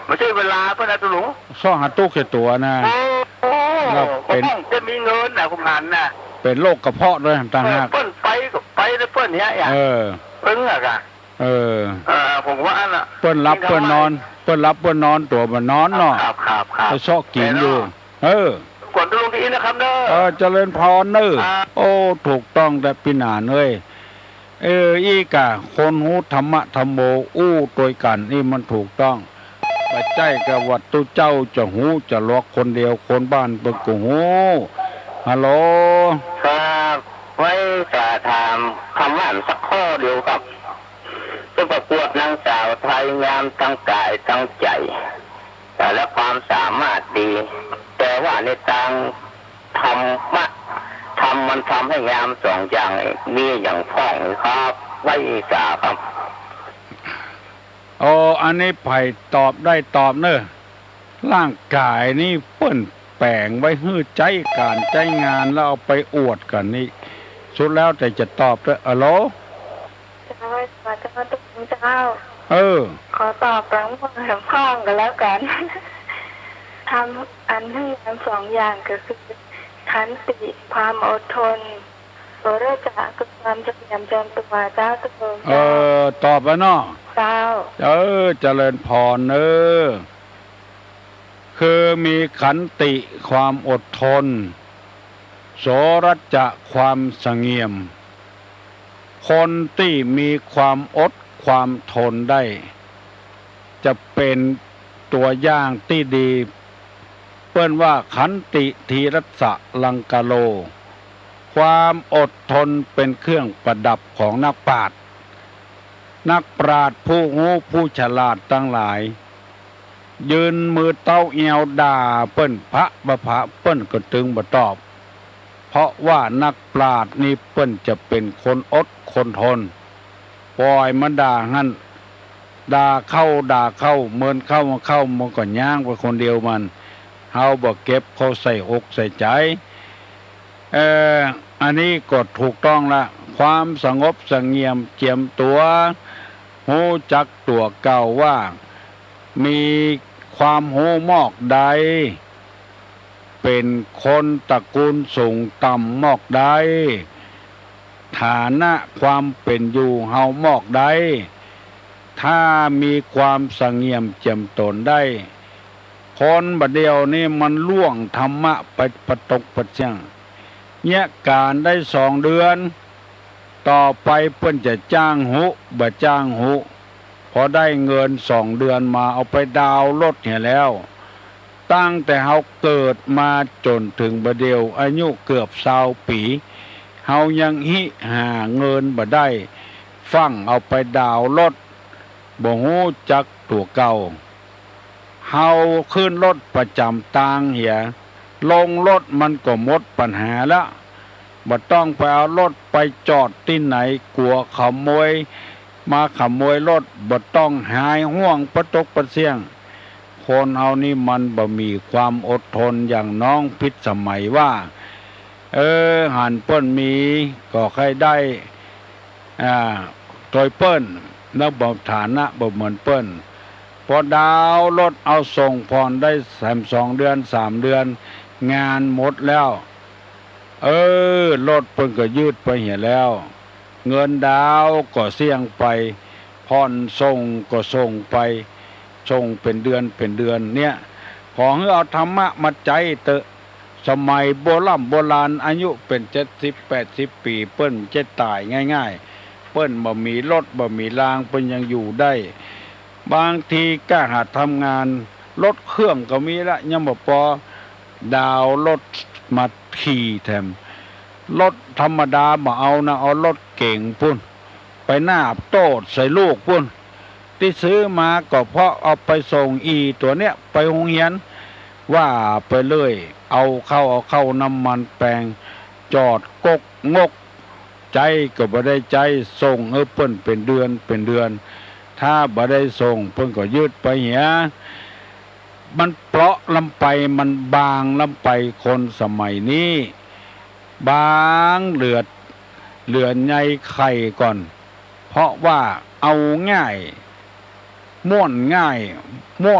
ไม่ใช่เวลาเพื่อนนะลุงซ่องหาตู้เขียตัวนะเราเป็นจะมีเงินนะคุณหันนะเป็นโรคกระเพาะด้วยต่างหากเปิ้นไปแล้วเปิ้นเนี้ยอย่างเปิ้งอะผมว่าอันน่ะเปิ้นรับเปิ้นนอนเปิ้นรับเปิ้นนอนตัวมันนอนเนาะครับไปชอบกินอยู่ก่อนตุลุงที่นะครับเด้อเจริญพรเด้อโอ้ถูกต้องแต่ปีหนานเลยอีกะคนหูธรรมะธรรมโมอู้ตัวกันนี่มันถูกต้องไปใจกับวัดตุเจ้าจะหูจะล็อกคนเดียวคนบ้านเปิ่นก็หูฮัลโหลครับไว้จะถามคำว่าสักข้อเดียวกับจะประกวดนางสาวไทยงามทั้งกายทั้งใจและความสามารถดีแต่ว่าในทางธรรมะมันทำให้งาม2 อย่างมีอย่างพ้องครับไว้สาครับอันนี้ไผ่ตอบได้ตอบเนอะร่างกายนี่เปิ้นแปลงไว้ฮื้อใจการใจงานแล้วเอาไปอวดกันนี่สุดแล้วแต่จะตอบด้วยฮัลโหลจะไว้สวัสดีครับทุกท่านเจ้าขอตอบแปลงพ้องกันแล้วกันทำอันให้งาม2 อย่างก็คือขันติความอดทนโสรจะคือความจำยำจำตัวเจ้าตัวตอบแล้วเนาะเจ้าเจริญพรคือมีขันติความอดทนโสรจะความเสงี่ยมคนที่มีความอดความทนได้จะเป็นตัวอย่างที่ดีเปิ้นว่าขันติทีรัสสะลังกะโลความอดทนเป็นเครื่องประดับของนักปราชญ์ผู้หูผู้ฉลาดทั้งหลายยืนมือเต้าเอียวด่าเปิ้นพระบพะเปิ้นก็ตึงบ่ตอบเพราะว่านักปราชญ์นี่เปิ้นจะเป็นคนอดคนทนปล่อยมันด่าหั่นด่าเข้าเมินเข้ามันก็ย่างไปคนเดียวมันเฮาบ่เก็บเขาใส่อกใส่ใจอันนี้ก็ถูกต้องละความสงบสงเงียมเจียมตัวหูจักตัวเก่าว่ามีความหูมอกใดเป็นคนตระกูลสูงต่ำมอกใดฐานะความเป็นอยู่เฮามอกใดถ้ามีความสงเงียมเจียมตนได้คนบัดเดียวนี่มันล่วงธรรมะไปประตกประจังเนี่ยการได้2 เดือนต่อไปเพิ่นจะจ้างหุบ่จ้างหุพอได้เงิน2 เดือนมาเอาไปดาวรถเหี่ยแล้ว ตั้งแต่เฮาเกิดมาจนถึงบัดเดียวอายุเกือบ20 ปีเฮายังหาเงินบ่ได้ฟังเอาไปดาวน์รถบ่ฮู้จักตัวเก่าเฮาขึ้นรถประจำทางเหียลงรถมันก็หมดปัญหาละบ่ต้องไปเอารถไปจอดที่ไหนกลัวขโมยมาขโมยรถบ่ต้องหายห่วงประตกประเสียงคนเฮานี่มันบ่มีความอดทนอย่างน้องพิษสมัยว่าหันเปิ้นมีก็ใครได้โดยเปิ้นแล้วบ่ฐานะบ่เหมือนเปิ้นพอดาวรถเอาส่งผ่อนได้2 เดือน3 เดือนงานหมดแล้วรถเปิ้นก็ยืดไปเหียแล้วเงินดาวก็เสี่ยงไปผ่อนส่งก็ส่งไปส่งเป็นเดือนเนี่ยขอให้เอาธรรมะมาใจเตอะสมัยโบราณอายุเป็น70-80 ปีเปิ้นจะตายง่ายๆเปิ้นบ่มีรถบ่มีรางเปิ้นยังอยู่ได้บางทีก็หาทำงานรถเครื่องก็มีละยังบ่พอดาวรถมาขี่แถมรถธรรมดาบ่เอานะเอารถเก่งพุ่นไปหน้าโตดใส่ลูกพุ่นที่ซื้อมาก็เพราะเอาไปส่งตัวเนี้ยไปโรงเรียนว่าไปเลยเอาเข้าน้ำมันแปลงจอดกกงกใจก็บ่ได้ใจส่งเปิ้นเป็นเดือนถ้าบ่ได้ส่งเพิ่นก็ยืดไปเหียมันเปราะลำไปมันบางลำไปคนสมัยนี้บางเหลือใหญ่ไข่ก่อนเพราะว่าเอาง่ายม่ว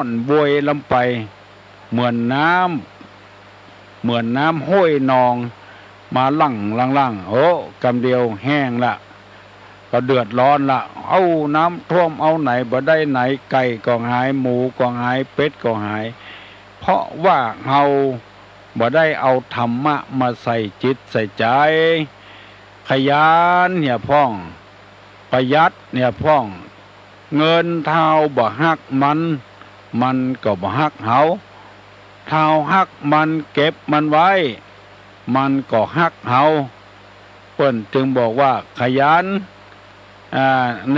นโวยลำไปเหมือนน้ำห้วยนองมาลั่งโอ้กำเดียวแห้งละก็เดือดร้อนละเอาน้ำท่วมเอาไหนบ่ได้ไหนไก่ก็หายหมูก็หายเป็ดก็หายเพราะว่าเฮาบ่ได้เอาธรรมะมาใส่จิตใส่ใจขยันเนี่ยพ่องประหยัดเนี่ยพ่องเงินเท่าบ่ฮักมันก็บ่ฮักเฮาเท่าฮักมันเก็บมันไว้มันก็ฮักเฮาเพิ่นจึงบอกว่าขยัน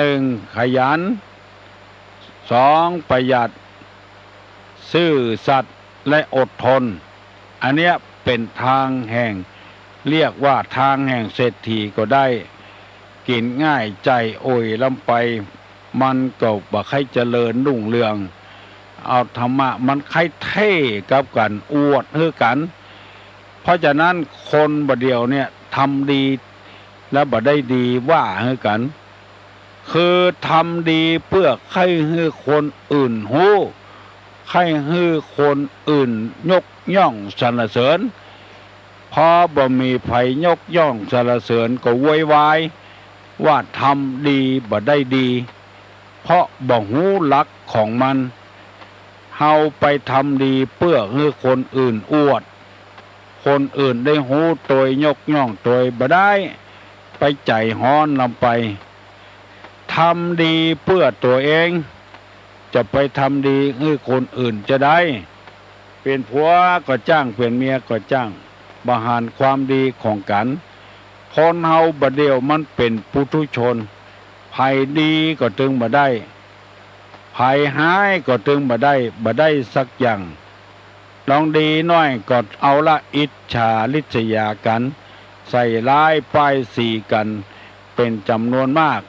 1ขยัน2ประหยัดซื่อสัตย์และอดทนอันเนี้ยเป็นทางแห่งเรียกว่าทางแห่งเศรษฐีก็ได้กินง่ายใจโอยลำไปมันก็บ่ใครเจริญรุ่งเรืองเอาธรรมะมันใครเท่กับกันอวดให้กันเพราะฉะนั้นคนบ่เดียวเนี่ยทำดีแล้วบ่ได้ดีว่าให้กันคือทำดีเพื่อให้คนอื่นฮู้ให้คนอื่นยกย่องสรรเสริญพอบ่มีไผยกย่องสรรเสริญก็โวยวายว่าทำดีบ่ได้ดีเพราะบ่ฮู้หลักของมันเฮาไปทำดีเพื่อให้คนอื่นอวดคนอื่นได้ฮู้ตัวยกย่องตัวบ่ได้ไปใจฮ้อนลำไปทำดีเพื่อตัวเองจะไปทำดีให้คนอื่นจะได้เป็นผัวก็จ้างเป็นเมียก็จ้างบหารความดีของกันคนเฮาบ่เดียวมันเป็นปุถุชนภัยดีก็ถึงบ่ได้ภัยหายก็ถึงบ่ได้สักอย่างลองดีน้อยก็เอาละอิจฉาริษยากันใส่ร้ายป้ายสีกันเป็นจำนวนมาก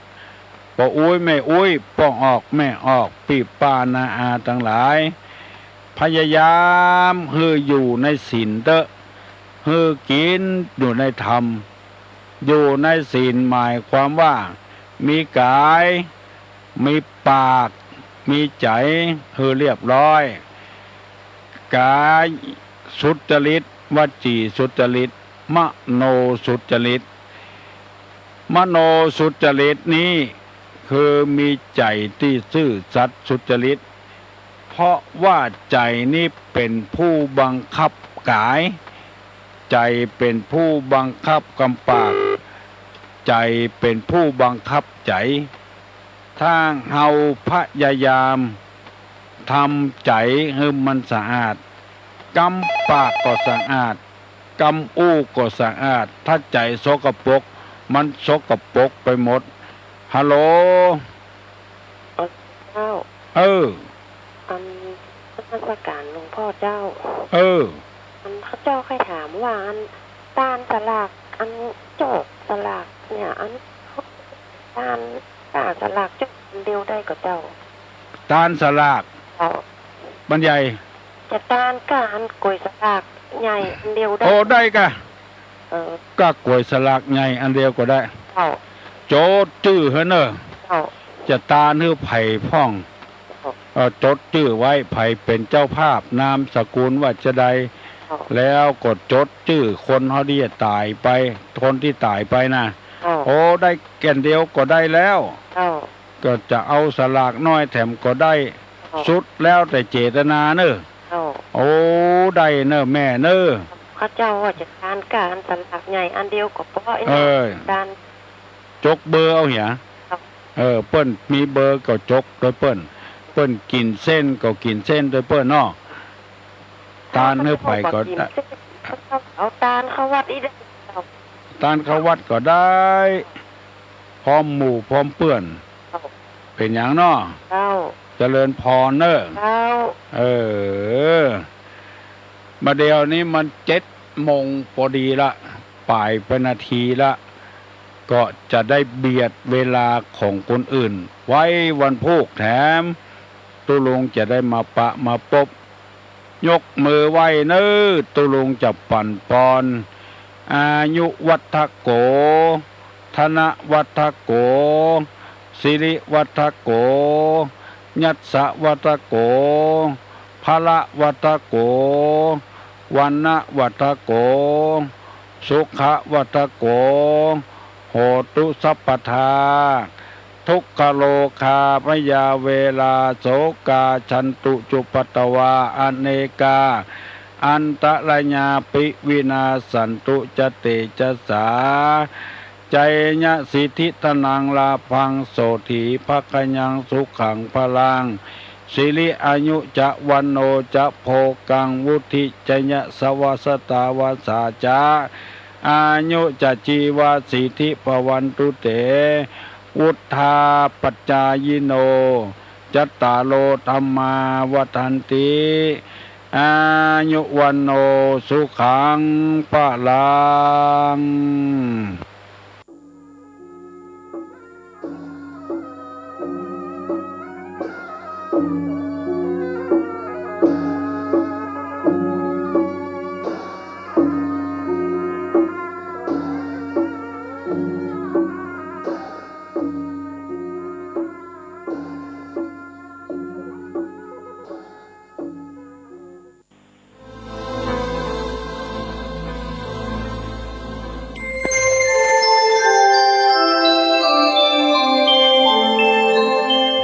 บ่อุ้ยไม่อุ้ยป้องออกแม่ออกปีป้านาอาทั้งหลายพยายามฮืออยู่ในศีลเตอะฮือกินอยู่ในธรรมอยู่ในศีลหมายความว่ามีกายมีปากมีใจฮือเรียบร้อยกายสุจริตวจีสุจริตมโนสุจริตมโนสุจริตนี้คือมีใจที่ซื่อสัตย์สุจริตเพราะว่าใจนี้เป็นผู้บังคับกายใจเป็นผู้บังคับกำปากใจเป็นผู้บังคับใจถ้าเฮาพยายามทำใจให้มันสะอาด กำปากก็สะอาดกำอู้ก็สะอาดถ้าใจสกปรกมันสกปรกไปหมดฮัลโหลเจ้าอันราชการหลวงพ่อเจ้าอันเขาเจ้าใครถามว่าอันตาลสลากอันโจกสลากเนี่ยอันตาลสลากโจกอันเดียวได้กับเจ้าตาลสลากบรรยายจะตาลกอันกล้วยสลากใหญ่อันเดียวได้ได้กะก็กล้วยสลากใหญ่อันเดียวก็ได้โจดชื่อเฮ้เนอะจะตาลหื้อไผ่พ่องจดชื่อไว้ไผ่เป็นเจ้าภาพนามสกุลว่าจะใดแล้วกดจดชื่อคนเขาที่จะตายไปคนที่ตายไปนะได้แก่นเดียวก็ได้แล้วก็จะเอาสลากน้อยแถมก็ได้สุดแล้วแต่เจตนาเนอะได้เนอะแม่เนอะข้าเจ้าว่าจะการสลากใหญ่อันเดียวก็เพราะการจกเบอร์เอาเหี่ยเปิ้นมีเบอร์ก็จกโดยเปิ้นกินเส้นก็กินเส้นโดยเปิ้นเนาะตาลเนื้อไผ่ก็เอาตาลเข้าวัดอีกตาลเข้าวัดก็ได้พร้อมหมู่พร้อมเปื้อนเป็นอย่างเนาะเจริญพรเนอะมาเดียวนี้มัน7 โมงพอดีละป่ายไปนาทีละก็จะได้เบียดเวลาของคนอื่นไว้วันพุธแถมตุลุงจะได้มาปะมาปบยกมือไหว้เน้อตุลุงจะปั่นปอนอายุวัฒโกธนวัฒโกสิริวัฒโกยัสสะวัฒโกภละวัฒโกวันนะวัฒโกสุขวัฒโกโหตุสัพพทาทุกขโลคาพยาเวลาโสกาชันตุจุปตวาอเนกาอันตรญาปิวินาสันตุจเตจสาใจญะสิทธิตนังลาพังโสถีภคยังสุขังพลังสิริอายุจะวันโนจะโภกังวุธิจยะสวัสตาวาสาจาอายุจะจีวาสิทธิปวันตุเตอุทธาปัจจายโนจัตตาโลธรรมาวัฏันติอายุวันโนสุขังพลัง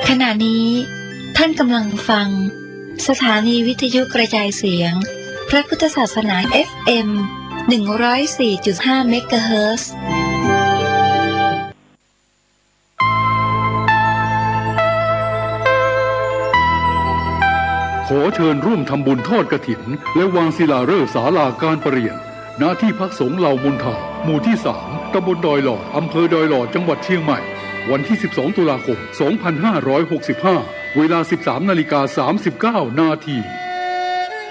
ขณะนี้ท่านกำลังฟังสถานีวิทยุกระจายเสียงพระพุทธศาสนา FM 104.5 เมกะเฮิรตซ์ขอเชิญร่วมทำบุญทอดกฐินและวางศิลาฤกษ์ศาลาการประเรียนณที่พักสงฆ์เหล่ามนทาหมู่ที่ 3 ตำบลดอยหลอดอำเภอดอยหลอดจังหวัดเชียงใหม่วันที่12 ตุลาคม 2565 เวลา 13:39 นาที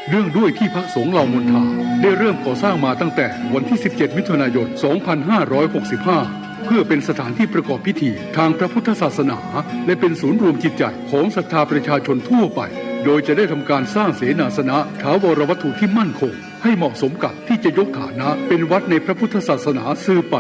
เนื่องด้วยที่พักสงฆ์เหล่ามนทาได้เริ่มก่อสร้างมาตั้งแต่วันที่ 17 มิถุนายน 2565 เพื่อเป็นสถานที่ประกอบพิธีทางพระพุทธศาสนาและเป็นศูนย์รวมจิตใจของศรัทธาประชาชนทั่วไปโดยจะได้ทำการสร้างเสนาสนะถาวรวัตถุที่มั่นคงให้เหมาะสมกับที่จะยกฐานะเป็นวัดในพระพุทธศาสนาสืบไป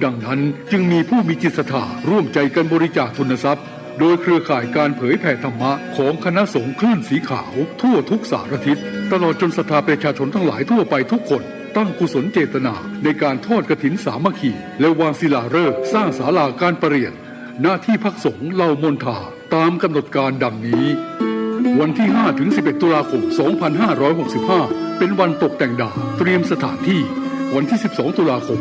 ดังนั้นจึงมีผู้มีจิตศรัทธาร่วมใจกันบริจาคทุนทรัพย์โดยเครือข่ายการเผยแผ่ธรรมะของคณะสงฆ์คลื่นสีขาวทั่วทุกสารทิศตลอดจนศรัทธาประชาชนทั้งหลายทั่วไปทุกคนตั้งกุศลเจตนาในการทอดกฐินสามัคคีและวางศิลาฤกษ์สร้างศาลาการประเรียนหน้าที่พักสงฆ์เหล่ามนทาตามกำหนดการดังนี้วันที่ 5-11 ตุลาคม 2565 เป็นวันตกแต่งดาเตรียมสถานที่วันที่ 12 ตุลาคม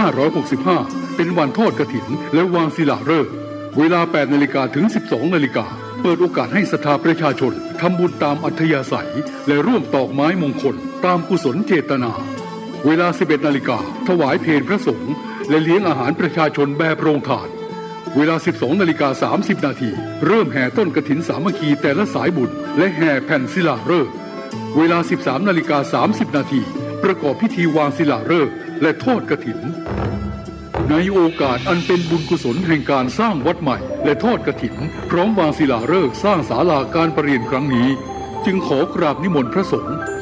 2565 เป็นวันทอดกฐินและวางศิลาฤกษ์ เวลา 8 นาฬิกาถึง 12 นาฬิกาเปิดโอกาสให้ศรัทธาประชาชนทำบุญตามอัธยาศัยและร่วมตอกไม้มงคลตามกุศลเจตนาเวลา 11 นาฬิกาถวายเพลพระสงฆ์และเลี้ยงอาหารประชาชนแบบโรงทานเวลา 12 นาฬิกา 30 นาทีเริ่มแห่ต้นกฐินสามัคคีแต่ละสายบุญและแห่แผ่นศิลาฤกษ์เวลา 13 นาฬิกา 30 นาทีประกอบพิธีวางศิลาฤกษ์และทอดกฐินในโอกาสอันเป็นบุญกุศลแห่งการสร้างวัดใหม่และทอดกฐินพร้อมวางศิลาฤกษ์สร้างศาลาการประเรียนครั้งนี้จึงขอกราบนิมนต์พระสงฆ์